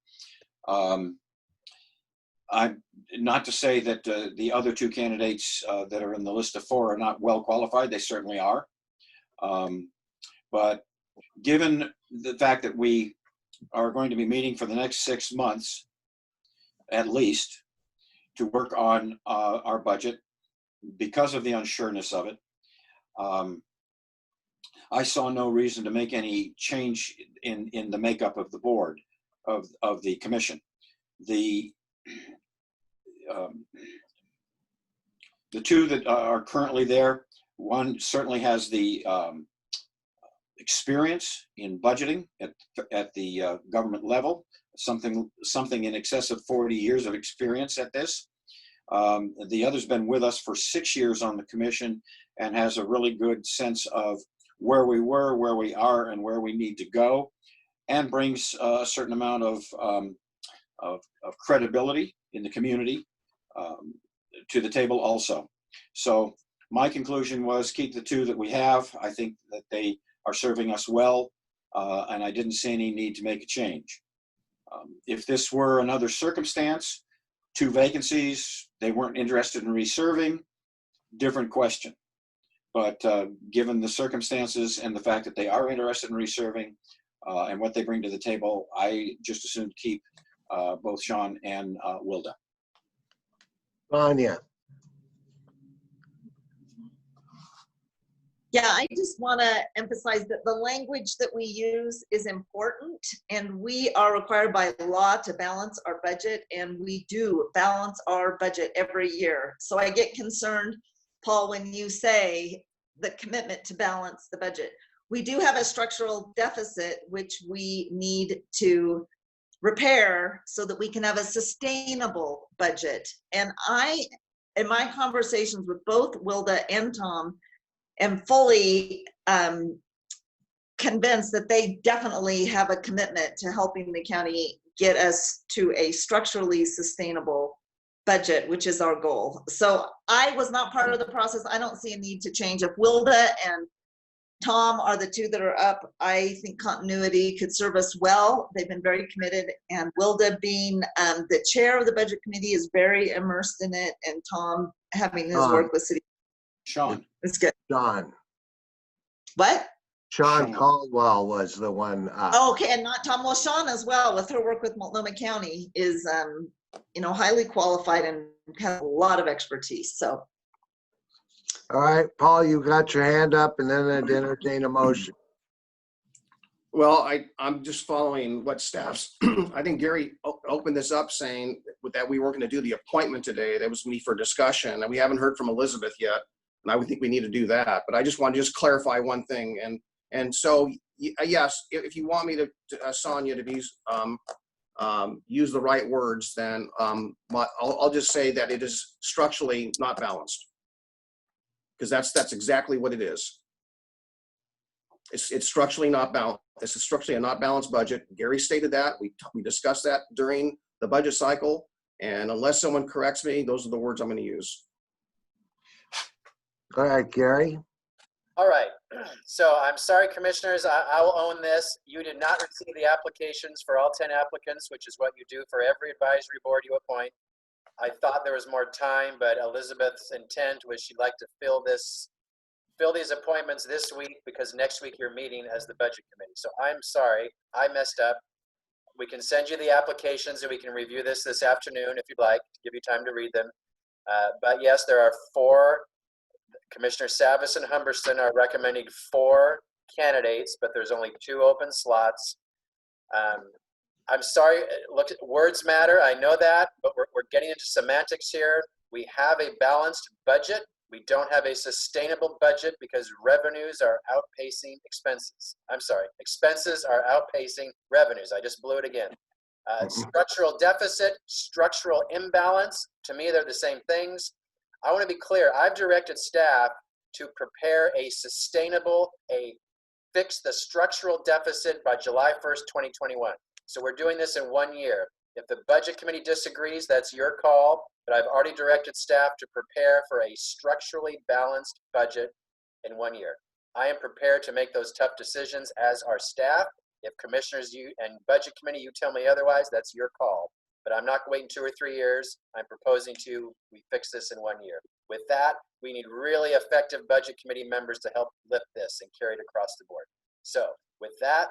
I'm not to say that the other 2 candidates that are in the list of 4 are not well qualified. They certainly are. But given the fact that we are going to be meeting for the next 6 months, at least, to work on our budget because of the unsureness of it, I saw no reason to make any change in the makeup of the board of the commission. The 2 that are currently there, one certainly has the experience in budgeting at the government level, something in excess of 40 years of experience at this. The other's been with us for 6 years on the commission and has a really good sense of where we were, where we are, and where we need to go, and brings a certain amount of credibility in the community to the table also. So my conclusion was keep the 2 that we have. I think that they are serving us well, and I didn't see any need to make a change. If this were another circumstance, 2 vacancies, they weren't interested in reserving, different question. But given the circumstances and the fact that they are interested in reserving and what they bring to the table, I just assumed keep both Sean and Wilda. Tanya. Yeah, I just want to emphasize that the language that we use is important, and we are required by law to balance our budget, and we do balance our budget every year. So I get concerned, Paul, when you say the commitment to balance the budget. We do have a structural deficit, which we need to repair so that we can have a sustainable budget. And I, in my conversations with both Wilda and Tom, am fully convinced that they definitely have a commitment to helping the county get us to a structurally sustainable budget, which is our goal. So I was not part of the process. I don't see a need to change. If Wilda and Tom are the two that are up, I think continuity could serve us well. They've been very committed, and Wilda being the chair of the budget committee is very immersed in it, and Tom having his work with city. Sean. It's good. John. What? Sean Caldwell was the one. Okay, and not Tom. Well, Sean as well, with her work with Multnomah County, is highly qualified and has a lot of expertise. So. All right, Paul, you got your hand up, and then I'd entertain a motion. Well, I'm just following what staff's, I think Gary opened this up saying that we weren't going to do the appointment today. That was me for discussion, and we haven't heard from Elizabeth yet. And I would think we need to do that. But I just want to just clarify one thing. And so, yes, if you want me to Sonia, to be use the right words, then I'll just say that it is structurally not balanced, because that's exactly what it is. It's structurally not balanced. This is structurally a not balanced budget. Gary stated that. We discussed that during the budget cycle. And unless someone corrects me, those are the words I'm going to use. All right, Gary. All right. So I'm sorry, commissioners, I will own this. You did not receive the applications for all 10 applicants, which is what you do for every advisory board you appoint. I thought there was more time, but Elizabeth's intent was she'd like to fill these appointments this week, because next week you're meeting as the budget committee. So I'm sorry, I messed up. We can send you the applications and we can review this afternoon if you'd like, to give you time to read them. But yes, there are 4. Commissioner Savas and Humberston are recommending 4 candidates, but there's only 2 open slots. I'm sorry, look, words matter, I know that, but we're getting into semantics here. We have a balanced budget. We don't have a sustainable budget because revenues are outpacing expenses. I'm sorry, expenses are outpacing revenues. I just blew it again. Structural deficit, structural imbalance, to me, they're the same things. I want to be clear. I've directed staff to prepare a fix the structural deficit by July 1st, 2021. So we're doing this in 1 year. If the budget committee disagrees, that's your call, but I've already directed staff to prepare for a structurally balanced budget in 1 year. I am prepared to make those tough decisions as our staff. If commissioners and budget committee, you tell me otherwise, that's your call. But I'm not waiting 2 or 3 years. I'm proposing we fix this in 1 year. With that, we need really effective budget committee members to help lift this and carry it across the board. So with that,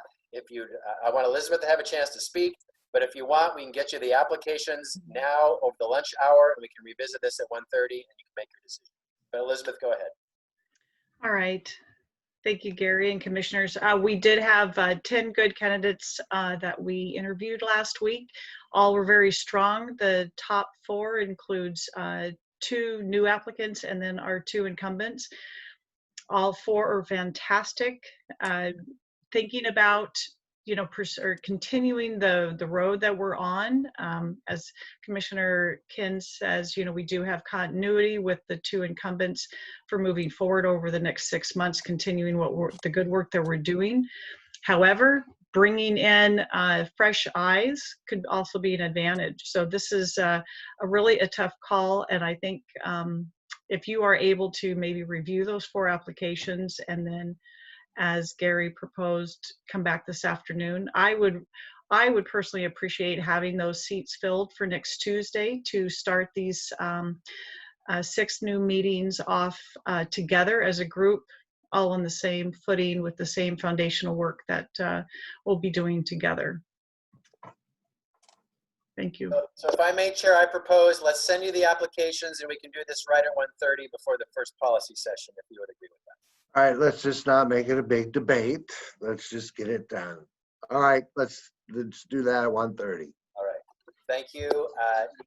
I want Elizabeth to have a chance to speak, but if you want, we can get you the applications now over the lunch hour, and we can revisit this at 1:30, and you can make your decision. But Elizabeth, go ahead. All right. Thank you, Gary and commissioners. We did have 10 good candidates that we interviewed last week. All were very strong. The top 4 includes 2 new applicants and then our 2 incumbents. All 4 are fantastic. Thinking about, continuing the road that we're on, as Commissioner Kin says, we do have continuity with the 2 incumbents for moving forward over the next 6 months, continuing the good work that we're doing. However, bringing in fresh eyes could also be an advantage. So this is really a tough call, and I think if you are able to maybe review those 4 applications and then, as Gary proposed, come back this afternoon. I would personally appreciate having those seats filled for next Tuesday to start these 6 new meetings off together as a group, all on the same footing with the same foundational work that we'll be doing together. Thank you. So if I may, Chair, I propose let's send you the applications and we can do this right at 1:30 before the first policy session, if you would agree with that. All right, let's just not make it a big debate. Let's just get it done. All right, let's do that at 1:30. All right, thank you.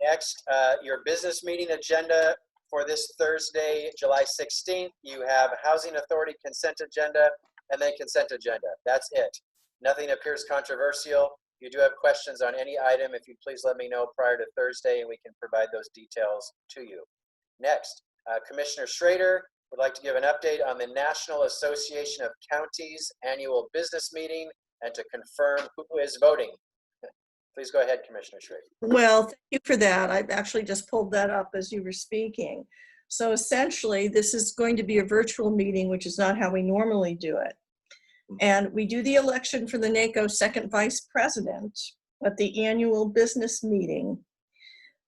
Next, your business meeting agenda for this Thursday, July 16th. You have Housing Authority consent agenda and then consent agenda. That's it. Nothing appears controversial. If you do have questions on any item, if you please let me know prior to Thursday and we can provide those details to you. Next, Commissioner Schrader would like to give an update on the National Association of Counties annual business meeting and to confirm who is voting. Please go ahead, Commissioner Schrader. Well, thank you for that. I've actually just pulled that up as you were speaking. So essentially, this is going to be a virtual meeting, which is not how we normally do it. And we do the election for the NACO second vice president at the annual business meeting.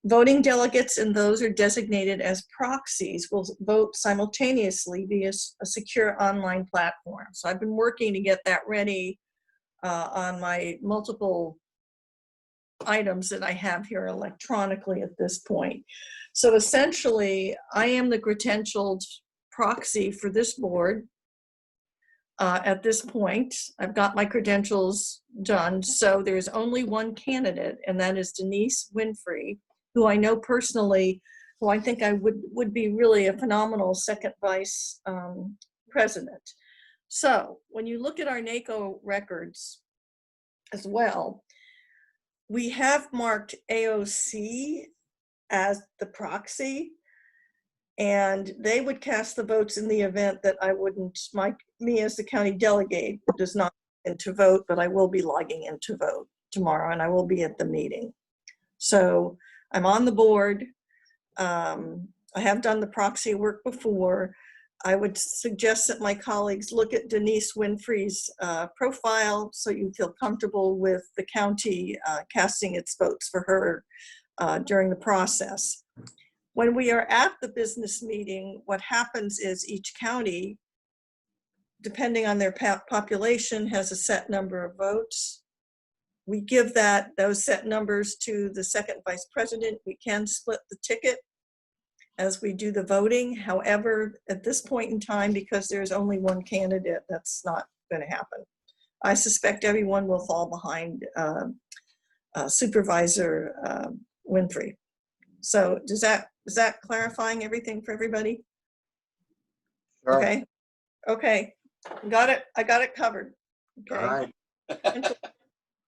Voting delegates and those are designated as proxies will vote simultaneously via a secure online platform. So I've been working to get that ready on my multiple items that I have here electronically at this point. So essentially, I am the credentialed proxy for this board. At this point, I've got my credentials done. So there's only one candidate, and that is Denise Winfrey, who I know personally, who I think I would be really a phenomenal second vice president. So when you look at our NACO records as well, we have marked AOC as the proxy, and they would cast the votes in the event that I wouldn't, me as the county delegate does not get to vote, but I will be logging in to vote tomorrow, and I will be at the meeting. So I'm on the board. I have done the proxy work before. I would suggest that my colleagues look at Denise Winfrey's profile so you feel comfortable with the county casting its votes for her during the process. When we are at the business meeting, what happens is each county, depending on their population, has a set number of votes. We give those set numbers to the second vice president. We can split the ticket as we do the voting. However, at this point in time, because there's only one candidate, that's not going to happen. I suspect everyone will fall behind Supervisor Winfrey. So is that clarifying everything for everybody? Sure. Okay. Okay. Got it. I got it covered. Okay. All right.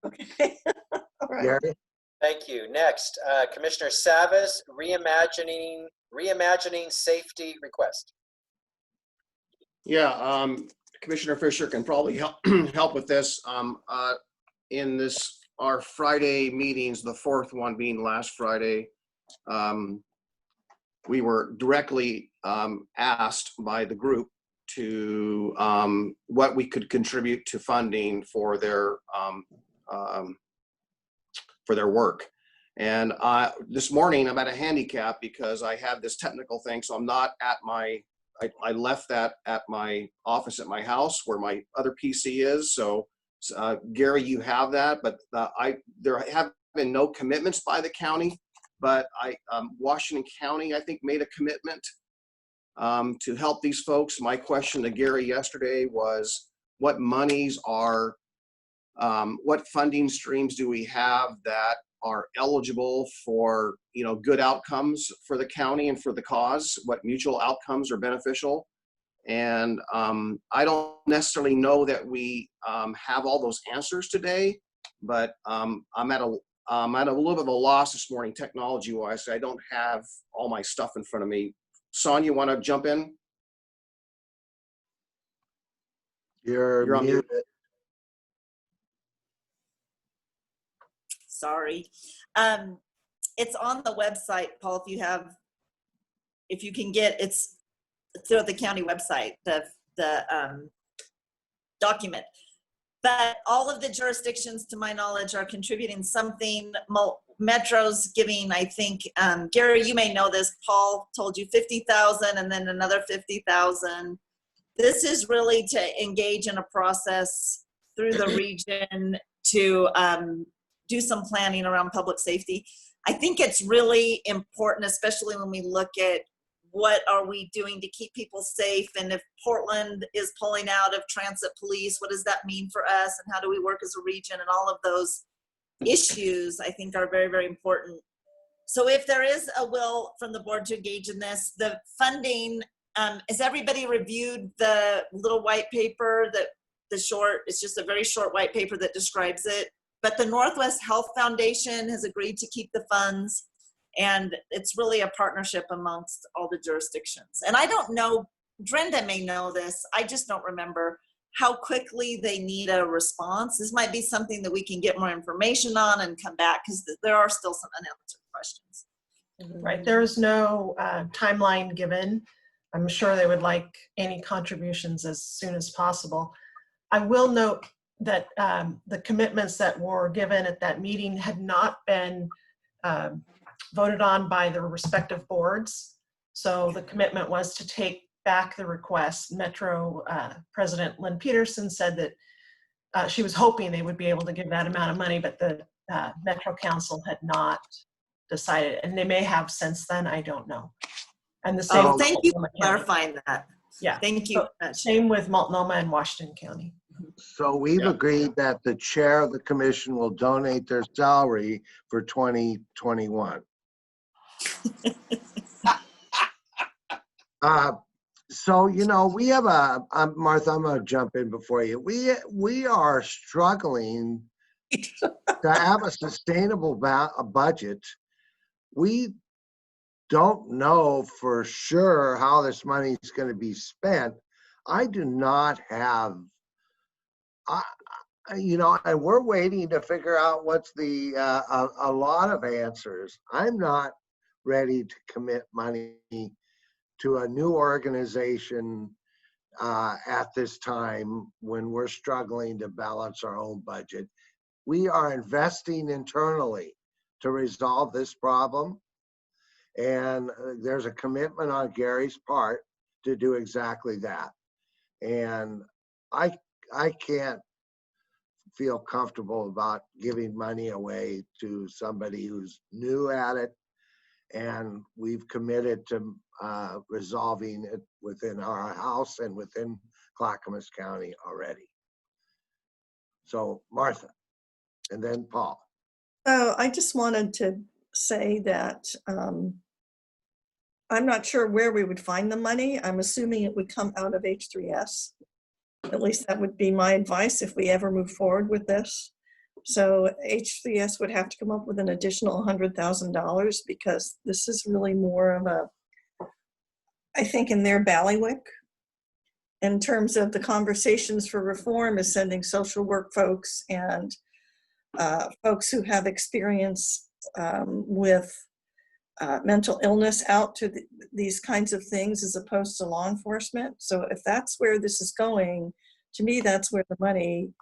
Okay. All right. Gary? Thank you. Next, Commissioner Savas, reimagining safety request. Yeah, Commissioner Fisher can probably help with this. In our Friday meetings, the fourth one being last Friday, we were directly asked by the group to what we could contribute to funding for their work. And this morning I'm at a handicap because I have this technical thing, so I'm not at I left that at my office at my house where my other PC is. So Gary, you have that, but there have been no commitments by the county, but Washington County, I think, made a commitment to help these folks. My question to Gary yesterday was, what monies are, what funding streams do we have that are eligible for, good outcomes for the county and for the cause? What mutual outcomes are beneficial? And I don't necessarily know that we have all those answers today, but I'm at a little bit of a loss this morning, technology-wise. I don't have all my stuff in front of me. Sonia, you want to jump in? You're on mute. muted. Sorry. It's on the website, Paul, if you can get, it's through the county website, the document. But all of the jurisdictions, to my knowledge, are contributing something. Metro's giving, I think, Gary, you may know this, Paul told you 50,000 and then another 50,000. This is really to engage in a process through the region to do some planning around public safety. I think it's really important, especially when we look at what are we doing to keep people safe? And if Portland is pulling out of transit police, what does that mean for us? And how do we work as a region? And all of those issues, I think, are very, very important. So if there is a will from the board to engage in this, the funding, has everybody reviewed the little white paper that it's just a very short white paper that describes it. But the Northwest Health Foundation has agreed to keep the funds, and it's really a partnership amongst all the jurisdictions. And I don't know, Brenda may know this, I just don't remember how quickly they need a response. This might be something that we can get more information on and come back, because there are still some unanswered questions. Right, there is no timeline given. I'm sure they would like any contributions as soon as possible. I will note that the commitments that were given at that meeting had not been voted on by the respective boards. So the commitment was to take back the request. Metro President Lynn Peterson said that she was hoping they would be able to give that amount of money, but the Metro Council had not decided, and they may have since then, I don't know. And the same. Oh, thank you for clarifying that. Yeah. Thank you. Same with Multnomah and Washington County. So we've agreed that the chair of the commission will donate their salary for 2021. So, you know, we have Martha, I'm gonna jump in before you. We are struggling to have a sustainable budget. We don't know for sure how this money is going to be spent. I do not have, you know, and we're waiting to figure out what's a lot of answers. I'm not ready to commit money to a new organization at this time when we're struggling to balance our own budget. We are investing internally to resolve this problem. And there's a commitment on Gary's part to do exactly that. And I can't feel comfortable about giving money away to somebody who's new at it. And we've committed to resolving it within our house and within Clackamas County already. So Martha, and then Paul. Oh, I just wanted to say that I'm not sure where we would find the money. I'm assuming it would come out of H3S. At least that would be my advice if we ever move forward with this. So H3S would have to come up with an additional $100,000 because this is really more of a, I think, in their bailiwick. In terms of the conversations for reform is sending social work folks and folks who have experience with mental illness out to these kinds of things as opposed to law enforcement. So if that's where this is going, to me, that's where the money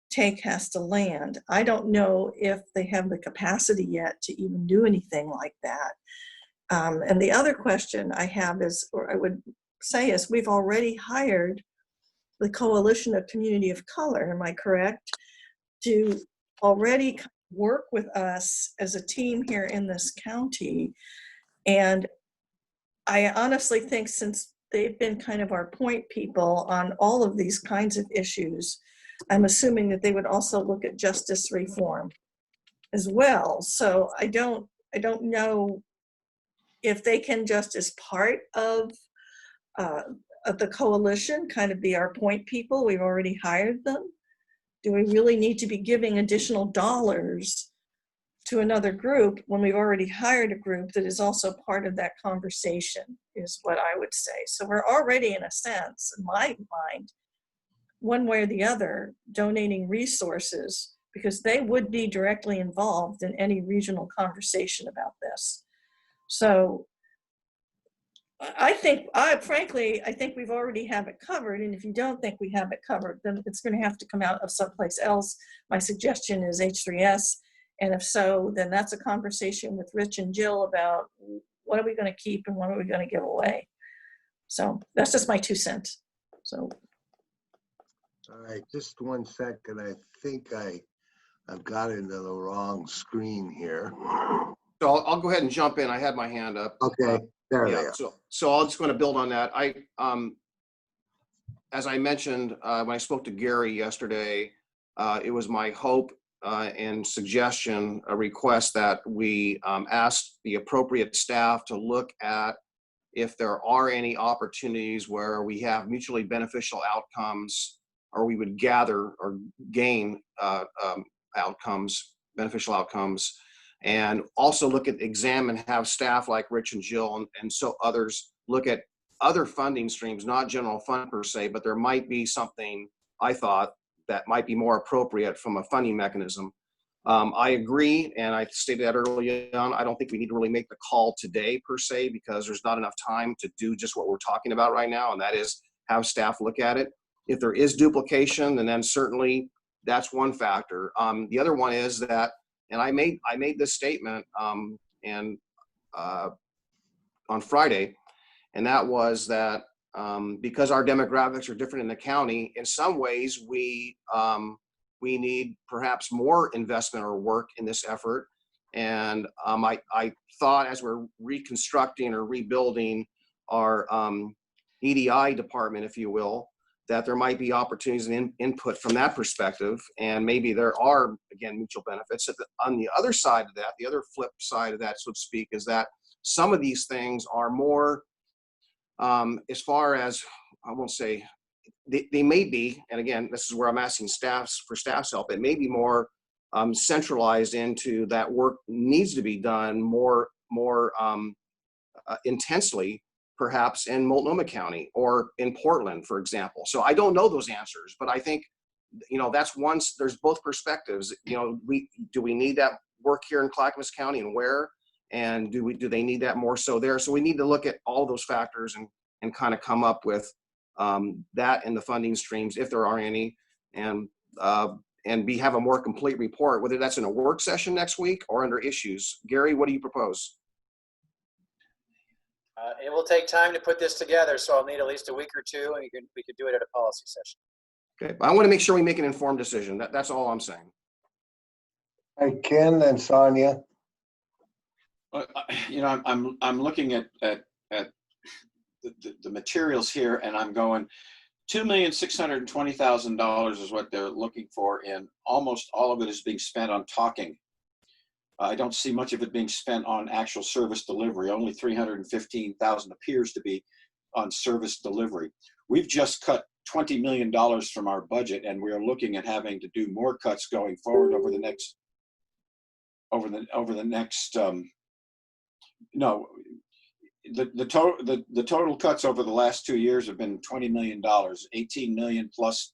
take has to land. I don't know if they have the capacity yet to even do anything like that. And the other question I have is, or I would say is, we've already hired the Coalition of Community of Color, am I correct, to already work with us as a team here in this county. And I honestly think since they've been kind of our point people on all of these kinds of issues, I'm assuming that they would also look at justice reform as well. So I don't know if they can just as part of the coalition kind of be our point people. We've already hired them. Do we really need to be giving additional dollars to another group when we've already hired a group that is also part of that conversation, is what I would say. So we're already, in a sense, in my mind, one way or the other, donating resources because they would be directly involved in any regional conversation about this. So frankly, I think we've already have it covered. And if you don't think we have it covered, then it's going to have to come out of someplace else. My suggestion is H3S. And if so, then that's a conversation with Rich and Jill about what are we going to keep and what are we going to give away. So that's just my 2 cents. So. All right, just 1 second. I think I've got into the wrong screen here. So I'll go ahead and jump in. I had my hand up. Okay. There they Yeah, are. so I'm just going to build on that. As I mentioned, when I spoke to Gary yesterday, it was my hope and suggestion, a request that we ask the appropriate staff to look at if there are any opportunities where we have mutually beneficial outcomes, or we would gather or gain outcomes, beneficial outcomes, and also examine, have staff like Rich and Jill and so others look at other funding streams, not general fund per se, but there might be something, I thought, that might be more appropriate from a funding mechanism. I agree, and I stated that early on, I don't think we need to really make the call today per se, because there's not enough time to do just what we're talking about right now, and that is have staff look at it. If there is duplication, then certainly that's one factor. The other one is that, and I made this statement on Friday, and that was that because our demographics are different in the county, in some ways we need perhaps more investment or work in this effort. And I thought, as we're reconstructing or rebuilding our EDI department, if you will, that there might be opportunities and input from that perspective. And maybe there are, again, mutual benefits. On the other side of that, the other flip side of that, so to speak, is that some of these things are more, as far as, I won't say, they may be, and again, this is where I'm asking for staff's help, it may be more centralized into that work needs to be done more intensely, perhaps in Multnomah County or in Portland, for example. So I don't know those answers, but I think, that's once there's both perspectives. Do we need that work here in Clackamas County, and where? And do they need that more so there? So we need to look at all those factors and kind of come up with that in the funding streams, if there are any, and have a more complete report, whether that's in a work session next week or under issues. Gary, what do you propose? It will take time to put this together, so I'll need at least a week or two, and we could do it at a policy session. Okay, but I want to make sure we make an informed decision. That's all I'm saying. Hey, Ken and Sonia. I'm looking at the materials here, and I'm going, $2,620,000 is what they're looking for, and almost all of it is being spent on talking. I don't see much of it being spent on actual service delivery. Only $315,000 appears to be on service delivery. We've just cut $20 million from our budget, and we are looking at having to do more cuts going forward over the next. The total cuts over the last 2 years have been $20 million, 18 million plus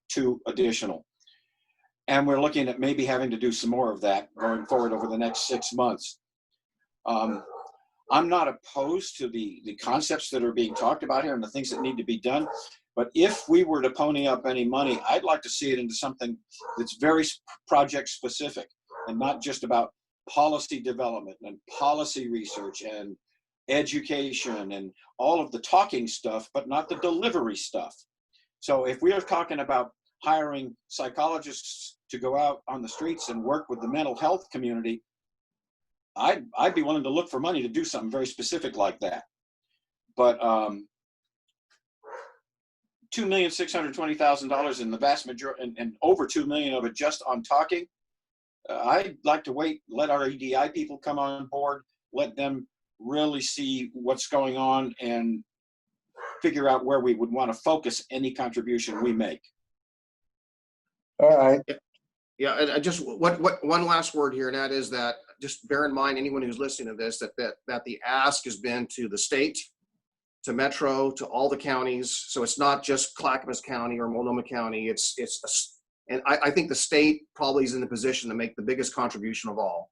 2 additional. And we're looking at maybe having to do some more of that going forward over the next 6 months. I'm not opposed to the concepts that are being talked about here and the things that need to be done. But if we were to pony up any money, I'd like to see it into something that's very project specific and not just about policy development and policy research and education and all of the talking stuff, but not the delivery stuff. So if we are talking about hiring psychologists to go out on the streets and work with the mental health community, I'd be willing to look for money to do something very specific like that. But $2,620,000 in the vast majority, and over 2 million of it just on talking. I'd like to wait, let our EDI people come on board, let them really see what's going on and figure out where we would want to focus any contribution we make. All right. Yeah, and just one last word here, and that is that just bear in mind, anyone who's listening to this, that the ask has been to the state, to Metro, to all the counties. So it's not just Clackamas County or Multnomah County. And I think the state probably is in the position to make the biggest contribution of all.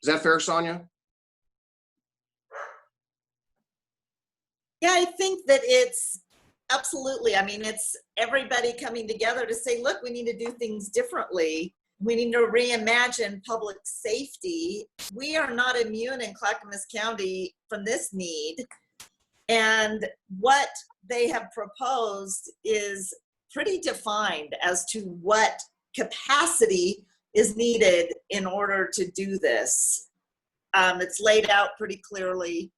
Is that fair, Sonia? Yeah, I think that it's absolutely, it's everybody coming together to say, look, we need to do things differently. We need to reimagine public safety. We are not immune in Clackamas County from this need. And what they have proposed is pretty defined as to what capacity is needed in order to do this. It's laid out pretty clearly.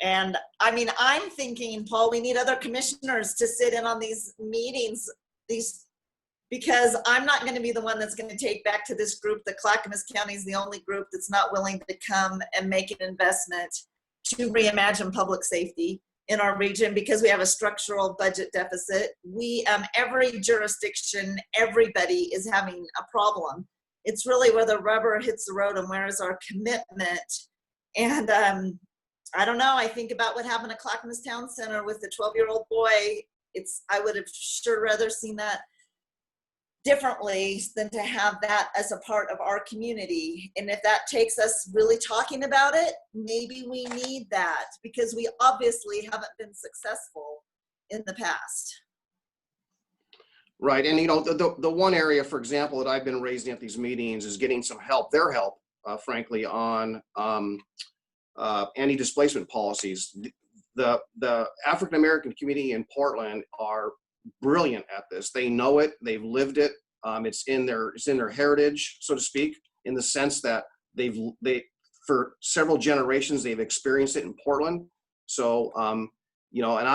And I mean, I'm thinking, Paul, we need other commissioners to sit in on these meetings, because I'm not going to be the one that's going to take back to this group that Clackamas County is the only group that's not willing to come and make an investment to reimagine public safety in our region, because we have a structural budget deficit. Every jurisdiction, everybody is having a problem. It's really where the rubber hits the road and where is our commitment. And I don't know, I think about what happened at Clackamas Town Center with the 12-year-old boy. I would have sure rather seen that differently than to have that as a part of our community. And if that takes us really talking about it, maybe we need that, because we obviously haven't been successful in the past. Right, and you know, the one area, for example, that I've been raising at these meetings is getting some help, their help, frankly, on anti-displacement policies. The African-American community in Portland are brilliant at this. They know it, they've lived it. It's in their heritage, so to speak, in the sense that they for several generations they've experienced it in Portland. So you know, and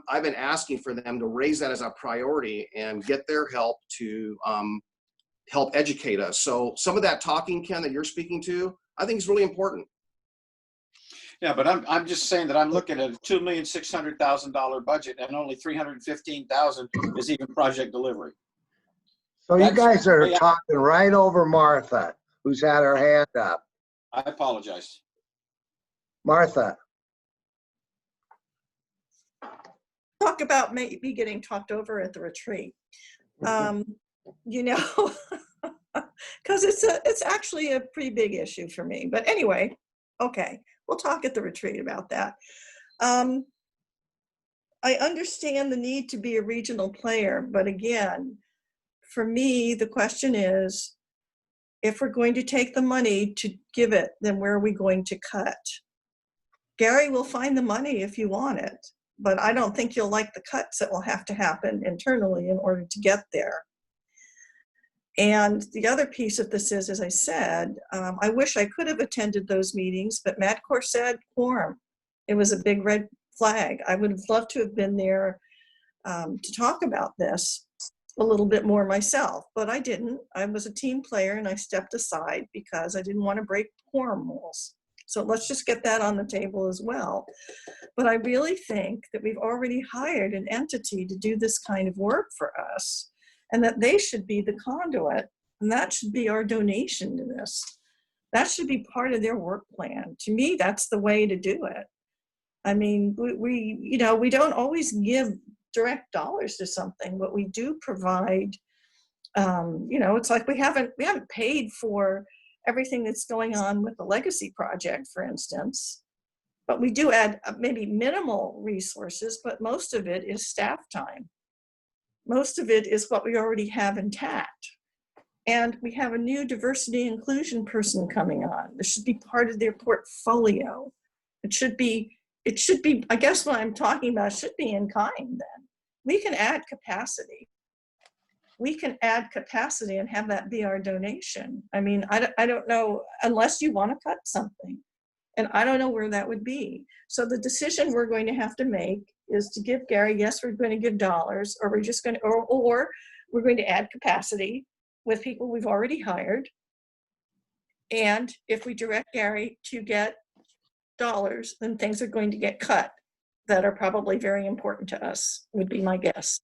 I've been asking for them to raise that as a priority and get their help to help educate us. So some of that talking, Ken, that you're speaking to, I think is really important. Yeah, but I'm just saying that I'm looking at a $2,600,000 budget and only $315,000 is even project delivery. So you guys are talking right over Martha, who's had her hand up. I apologize. Talk Martha. about maybe getting talked over at the retreat. You know, because it's actually a pretty big issue for me. But anyway, okay, we'll talk at the retreat about that. I understand the need to be a regional player, but again, for me, the question is, if we're going to take the money to give it, then where are we going to cut? Gary will find the money if you want it, but I don't think you'll like the cuts that will have to happen internally in order to get there. And the other piece of this is, as I said, I wish I could have attended those meetings, but MadCorp said quorum. It was a big red flag. I would have loved to have been there to talk about this a little bit more myself, but I didn't. I was a team player and I stepped aside because I didn't want to break quorum rules. So let's just get that on the table as well. But I really think that we've already hired an entity to do this kind of work for us, and that they should be the conduit, and that should be our donation to this. That should be part of their work plan. To me, that's the way to do it. I mean, we don't always give direct dollars to something, but we do provide, it's like we haven't paid for everything that's going on with the legacy project, for instance, but we do add maybe minimal resources, but most of it is staff time. Most of it is what we already have intact. And we have a new diversity inclusion person coming on. This should be part of their portfolio. It should be, I guess what I'm talking about should be in kind then. We can add capacity. We can add capacity and have that be our donation. I mean, I don't know, unless you want to cut something. And I don't know where that would be. So the decision we're going to have to make is to give Gary, yes, we're going to give dollars, or we're just going to, or we're going to add capacity with people we've already hired. And if we direct Gary to get dollars, then things are going to get cut that are probably very important to us, would be my guess.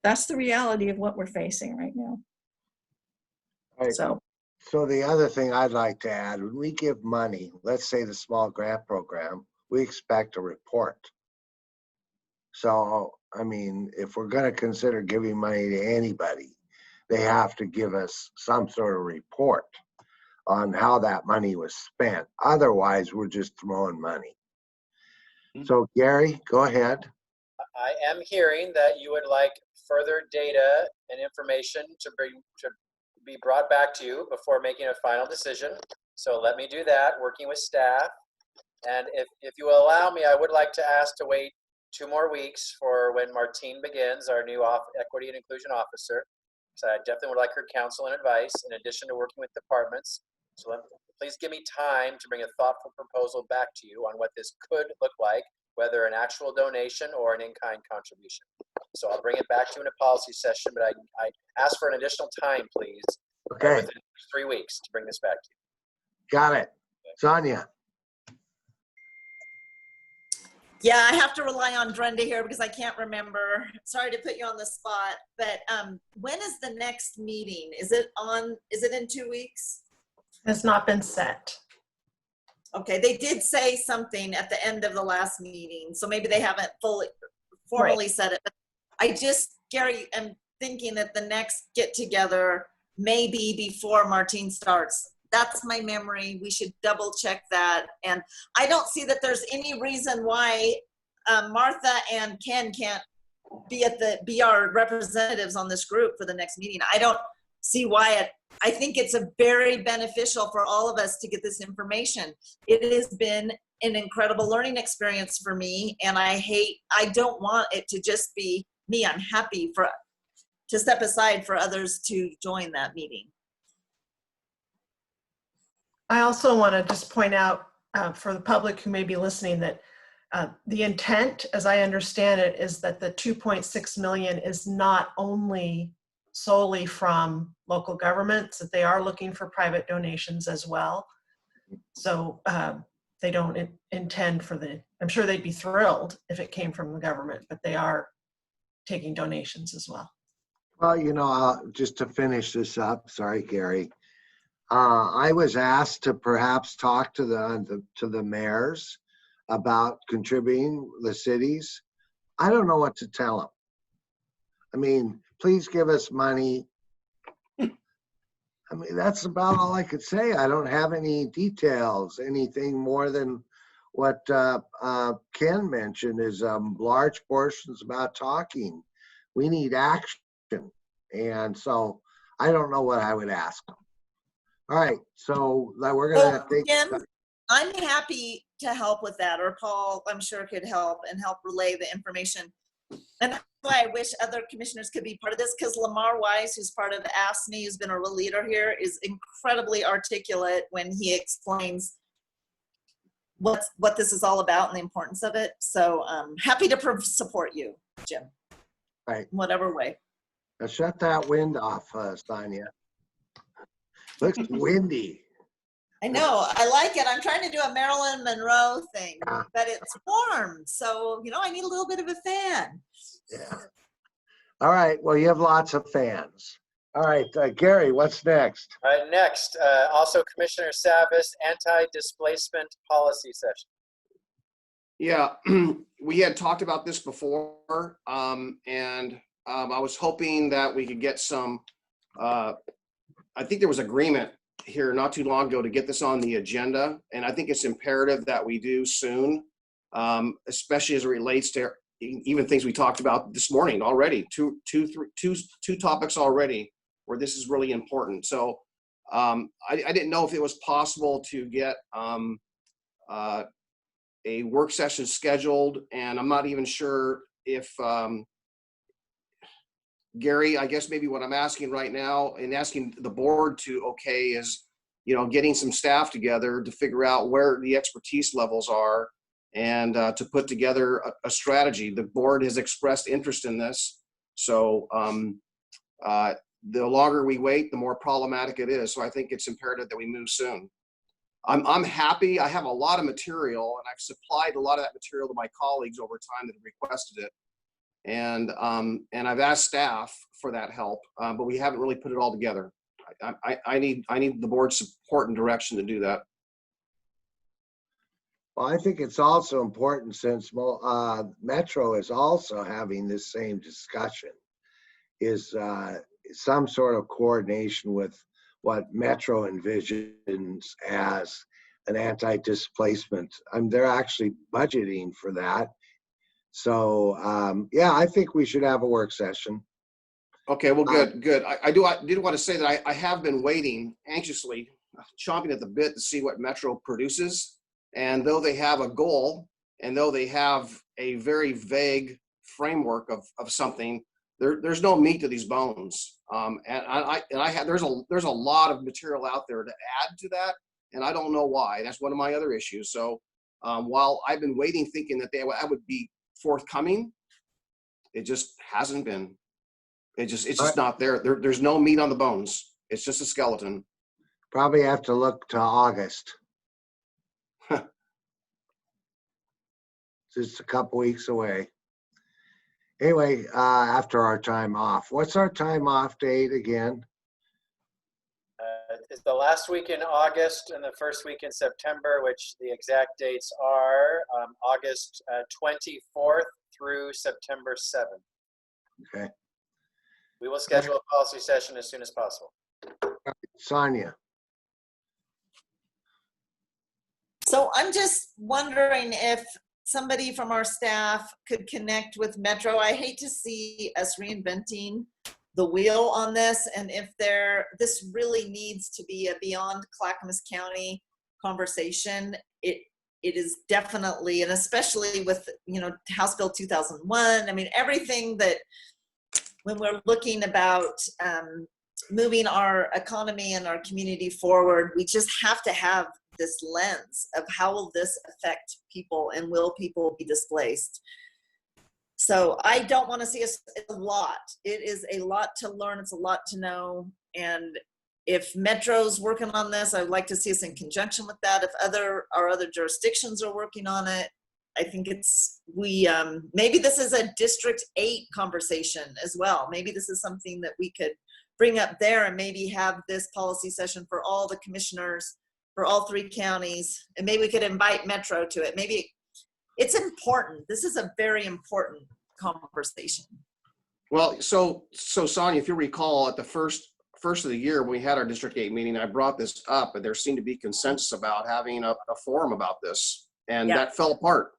That's the reality of what we're facing right now. Right. So the other thing I'd like to add, when we give money, let's say the small grant program, we expect a report. So, I mean, if we're going to consider giving money to anybody, they have to give us some sort of report on how that money was spent. Otherwise, we're just throwing money. So Gary, go ahead. I am hearing that you would like further data and information to be brought back to you before making a final decision. So let me do that, working with staff. And if you will allow me, I would like to ask to wait 2 more weeks for when Martine begins, our new Equity and Inclusion Officer. So I definitely would like her counsel and advice in addition to working with departments. So please give me time to bring a thoughtful proposal back to you on what this could look like whether an actual donation or an in-kind contribution. So I'll bring it back to you in a policy session, but I ask for an additional time, please, Okay, within 3 weeks to bring this back to you. got it. Sonia, Yeah, I have to rely on Brenda here because I can't remember. Sorry to put you on the spot, but when is the next meeting? Is it in 2 weeks? Has not been set. Okay, they did say something at the end of the last meeting, so maybe they haven't formally said it. But I just, Gary, am thinking that the next get together may be before Martine starts. That's my memory. We should double check that. And I don't see that there's any reason why Martha and Ken can't be our representatives on this group for the next meeting. I don't see why I think it's a very beneficial for all of us to get this information. It has been an incredible learning experience for me, and I don't want it to just be me. I'm happy to step aside for others to join that meeting. I also want to just point out for the public who may be listening that the intent, as I understand it, is that the 2.6 million is not only solely from local governments, that they are looking for private donations as well. So they don't intend for I'm sure they'd be thrilled if it came from the government, but they are taking donations as well. Well, just to finish this up, sorry, Gary. I was asked to perhaps talk to the mayors about contributing the cities. I don't know what to tell them. I mean, please give us money. I mean, that's about all I could say. I don't have any details, anything more than what Ken mentioned is large portions about talking. We need action. And so I don't know what I would ask them. All right, so we're gonna take. Jim, I'm happy to help with that, or Paul, I'm sure could help relay the information. And that's why I wish other commissioners could be part of this, because Lamar Wise, who's part of AFSCME, who's been a real leader here, is incredibly articulate when he explains what this is all about and the importance of it. So happy to support you, Jim. Right. Whatever way. Now shut that wind off, Sonia. Looks windy. I know, I like it. I'm trying to do a Marilyn Monroe thing, but it's warm. So, I need a little bit of a fan. Yeah. All right, well, you have lots of fans. All right, Gary, what's next? All right, next, also Commissioner Savas, anti-displacement policy session. Yeah, we had talked about this before, and I was hoping that we could get some, I think there was agreement here not too long ago to get this on the agenda, and I think it's imperative that we do soon, especially as it relates to even things we talked about this morning already, two topics already where this is really important. So I didn't know if it was possible to get a work session scheduled, and I'm not even sure if Gary, I guess maybe what I'm asking right now and asking the board to okay is, getting some staff together to figure out where the expertise levels are and to put together a strategy. The board has expressed interest in this. So the longer we wait, the more problematic it is. So I think it's imperative that we move soon. I'm happy. I have a lot of material, and I've supplied a lot of that material to my colleagues over time that have requested it. And I've asked staff for that help, but we haven't really put it all together. I need the board's support and direction to do that. Well, I think it's also important since Metro is also having this same discussion, is some sort of coordination with what Metro envisions as an anti-displacement. They're actually budgeting for that. So yeah, I think we should have a work session. Okay, well, good. I did want to say that I have been waiting anxiously, chomping at the bit to see what Metro produces. And though they have a goal, and though they have a very vague framework of something, there's no meat to these bones. There's a lot of material out there to add to that, and I don't know why. That's one of my other issues. So While I've been waiting, thinking that that would be forthcoming, it just hasn't been. It's just not there. There's no meat on the bones. It's just a skeleton. Probably have to look to August. Just a couple weeks away. Anyway, after our time off. What's our time off date again? It's the last week in August and the first week in September, which the exact dates are August 24th through September 7th. Okay. We will schedule a policy session as soon as possible. Sonia. So I'm just wondering if somebody from our staff could connect with Metro. I hate to see us reinventing the wheel on this, and if this really needs to be a beyond Clackamas County conversation. It is definitely, and especially with, House Bill 2001. I mean, everything that, when we're looking about moving our economy and our community forward, we just have to have this lens of how will this affect people and will people be displaced. So I don't want to see it's a lot. It is a lot to learn. It's a lot to know. And if Metro's working on this, I'd like to see us in conjunction with that. If our other jurisdictions are working on it, I think maybe this is a District 8 conversation as well. Maybe this is something that we could bring up there and maybe have this policy session for all the commissioners for all 3 counties. And maybe we could invite Metro to it. Maybe it's important. This is a very important conversation. Well, so Sonia, if you recall, at the first of the year when we had our District 8 meeting, I brought this up, and there seemed to be consensus about having a forum about this, and that fell apart.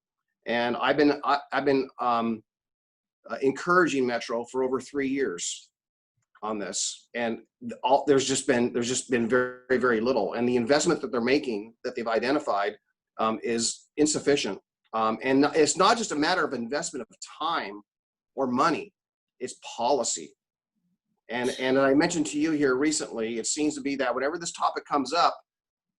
And I've been encouraging Metro for over 3 years on this, and there's just been very, very little, and the investment that they're making, that they've identified, is insufficient. And it's not just a matter of investment of time or money, it's policy. And I mentioned to you here recently, it seems to be that whenever this topic comes up,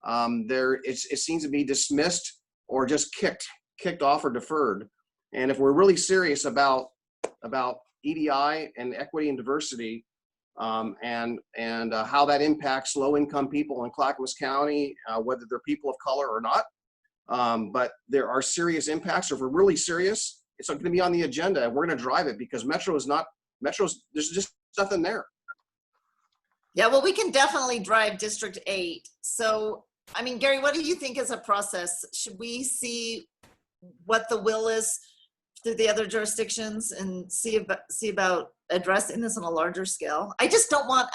it seems to be dismissed or just kicked off or deferred. And if we're really serious about EDI and equity and diversity, and how that impacts low-income people in Clackamas County, whether they're people of color or not, but there are serious impacts. So if we're really serious, it's going to be on the agenda, and we're going to drive it, because Metro's there's just nothing there. Yeah, well, we can definitely drive District 8. So, I mean, Gary, what do you think is a process? Should we see what the will is through the other jurisdictions and see about addressing this on a larger scale? I just don't want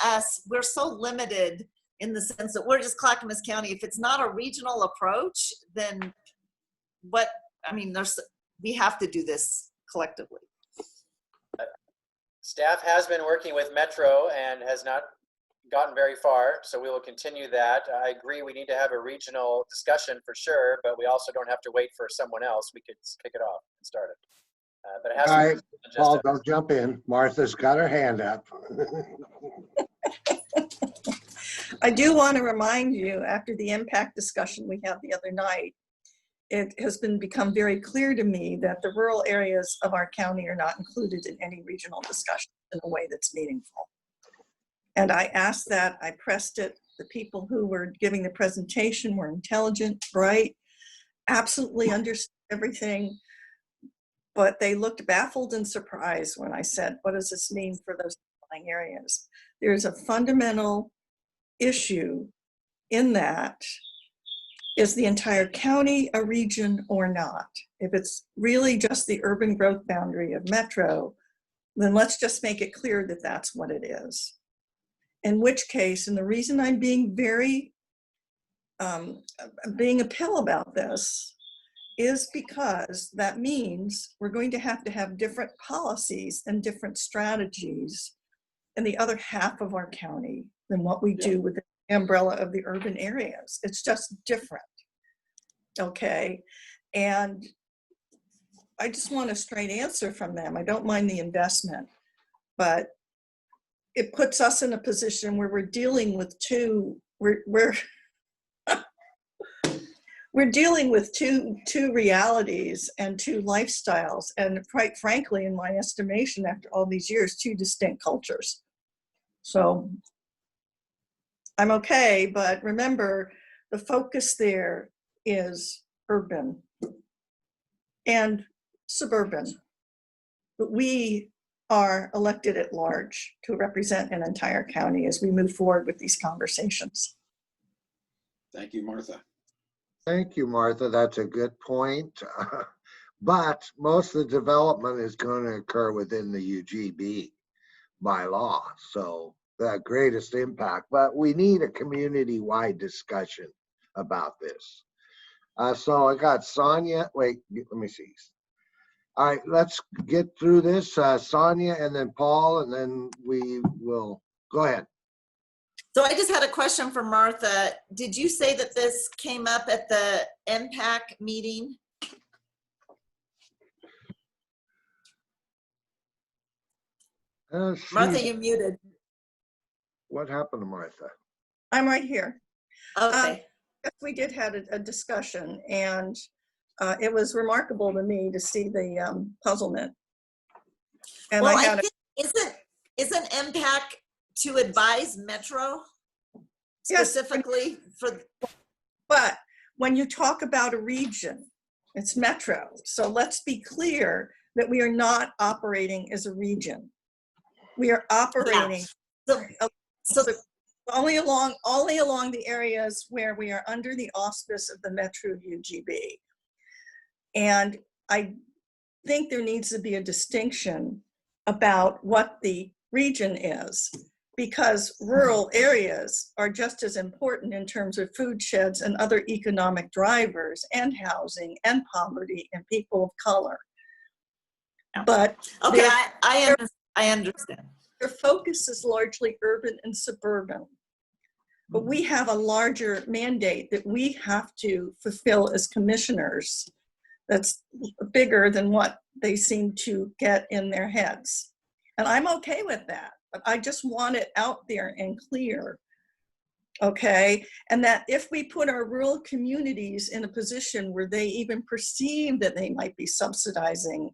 we're so limited in the sense that we're just Clackamas County. If it's not a regional approach, then we have to do this collectively. Staff has been working with Metro and has not gotten very far, so we will continue that. I agree we need to have a regional discussion for sure, but we also don't have to wait for someone else. We could kick it off and start it. But it has All to right, be Paul, don't jump in. Martha's got her hand up. I do want to remind you, after the impact discussion we had the other night, it has become very clear to me that the rural areas of our county are not included in any regional discussion in a way that's meaningful. And I asked that, I pressed it. The people who were giving the presentation were intelligent, bright, absolutely understood everything, but they looked baffled and surprised when I said, what does this mean for those outlying areas? There's a fundamental issue in that. Is the entire county a region or not? If it's really just the urban growth boundary of Metro, then let's just make it clear that that's what it is. In which case, and the reason I'm being very, being a pill about this is because that means we're going to have different policies and different strategies in the other half of our county than what we do with the umbrella of the urban areas. It's just different, okay? And I just want a straight answer from them. I don't mind the investment, but it puts us in a position where we're dealing with we're we're dealing with two realities and two lifestyles, and quite frankly, in my estimation, after all these years, two distinct cultures. So I'm okay, but remember, the focus there is urban and suburban. But we are elected at large to represent an entire county as we move forward with these conversations. Thank you, Martha. Thank you, Martha. That's a good point. But most of the development is going to occur within the UGB by law. So the greatest impact, but we need a community-wide discussion about this. So I got Sonia. Wait, let me see. All right, let's get through this. Sonia and then Paul, and then we will go ahead. So I just had a question for Martha. Did you say that this came up at the MPAC meeting? Martha, you muted. What happened to Martha? I'm right here. Okay. Yes, we did have a discussion, and it was remarkable to me to see the puzzlement. And Well, I I had think, isn't MPAC to advise Metro specifically for? But when you talk about a region, it's Metro. So let's be clear that we are not operating as a region. We are operating So only along the areas where we are under the auspice of the Metro UGB. And I think there needs to be a distinction about what the region is, because rural areas are just as important in terms of food sheds and other economic drivers and housing and poverty and people of color. But okay, I understand. Their focus is largely urban and suburban. But we have a larger mandate that we have to fulfill as commissioners that's bigger than what they seem to get in their heads. And I'm okay with that, but I just want it out there and clear, okay? And that if we put our rural communities in a position where they even perceive that they might be subsidizing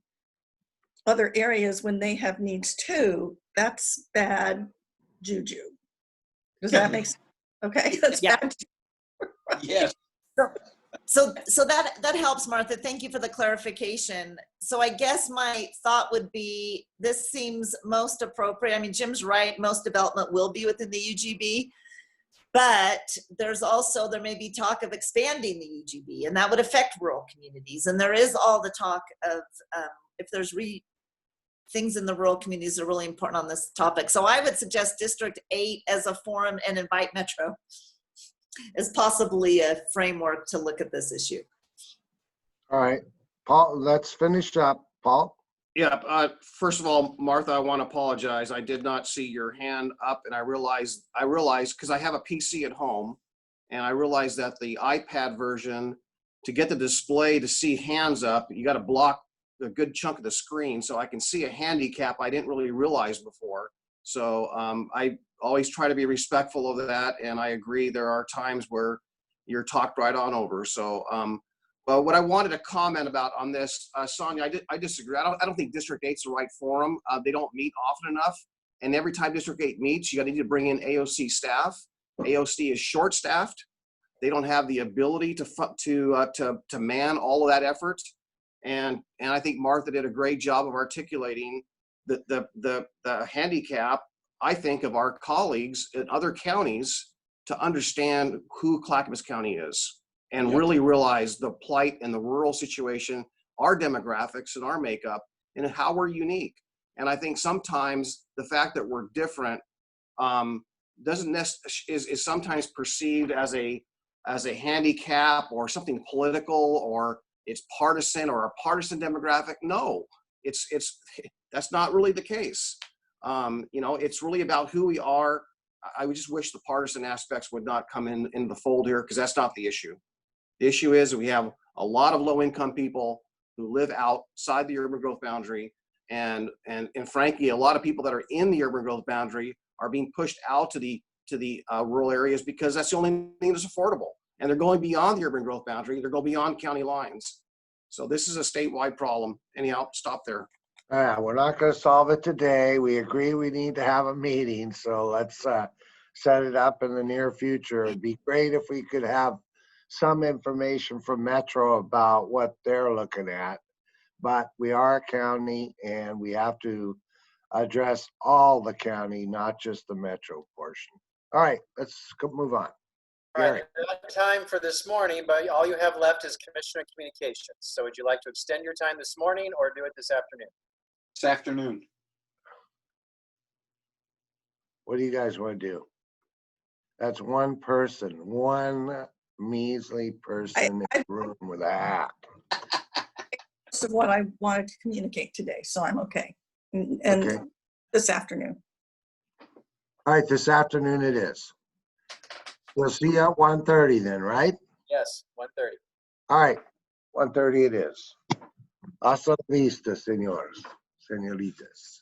other areas when they have needs too, that's bad juju. Does that make sense? Okay, that's bad. Yes. So that helps, Martha. Thank you for the clarification. So I guess my thought would be, this seems most appropriate. I mean, Jim's right, most development will be within the UGB, but there may be talk of expanding the UGB, and that would affect rural communities. And there is all the talk of if there's things in the rural communities are really important on this topic. So I would suggest District 8 as a forum and invite Metro as possibly a framework to look at this issue. All right, Paul, let's finish up. Paul? Yeah, first of all, Martha, I want to apologize. I did not see your hand up, and I realized because I have a PC at home, and I realized that the iPad version, to get the display to see hands up, you got to block a good chunk of the screen, so I can see a handicap I didn't really realize before. So I always try to be respectful of that, and I agree there are times where you're talked right on over. So, but what I wanted to comment about on this, Sonia, I disagree. I don't think District 8's the right forum. They don't meet often enough, and every time District 8 meets, you need to bring in AOC staff. AOC is short-staffed. They don't have the ability to man all of that effort. And I think Martha did a great job of articulating the handicap, I think, of our colleagues in other counties to understand who Clackamas County is and really realize the plight and the rural situation, our demographics and our makeup, and how we're unique. And I think sometimes the fact that we're different is sometimes perceived as a handicap or something political, or it's partisan or a partisan demographic. No, that's not really the case. It's really about who we are. I would just wish the partisan aspects would not come in the fold here, because that's not the issue. The issue is we have a lot of low-income people who live outside the urban growth boundary, and frankly, a lot of people that are in the urban growth boundary are being pushed out to the rural areas because that's the only thing that's affordable. and they're going beyond the urban growth boundary. They're going beyond county lines. So this is a statewide problem. Anyhow, stop there. All right, we're not gonna solve it today. We agree we need to have a meeting, so let's set it up in the near future. It'd be great if we could have some information from Metro about what they're looking at. But we are a county and we have to address all the county, not just the Metro portion. All right, let's move on. All Gary. right, we're out of time for this morning, but all you have left is Commissioner Communications. So would you like to extend your time this morning or do it this afternoon? This afternoon. What do you guys want to do? That's one person, one measly person in the room with a hat. Most of what I wanted to communicate today, so I'm okay. And Okay. this afternoon. All right, this afternoon it is. We'll see you at 1:30 then, right? Yes, 1:30. All right, 1:30 it is. Hasta la vista, señores, señoritas.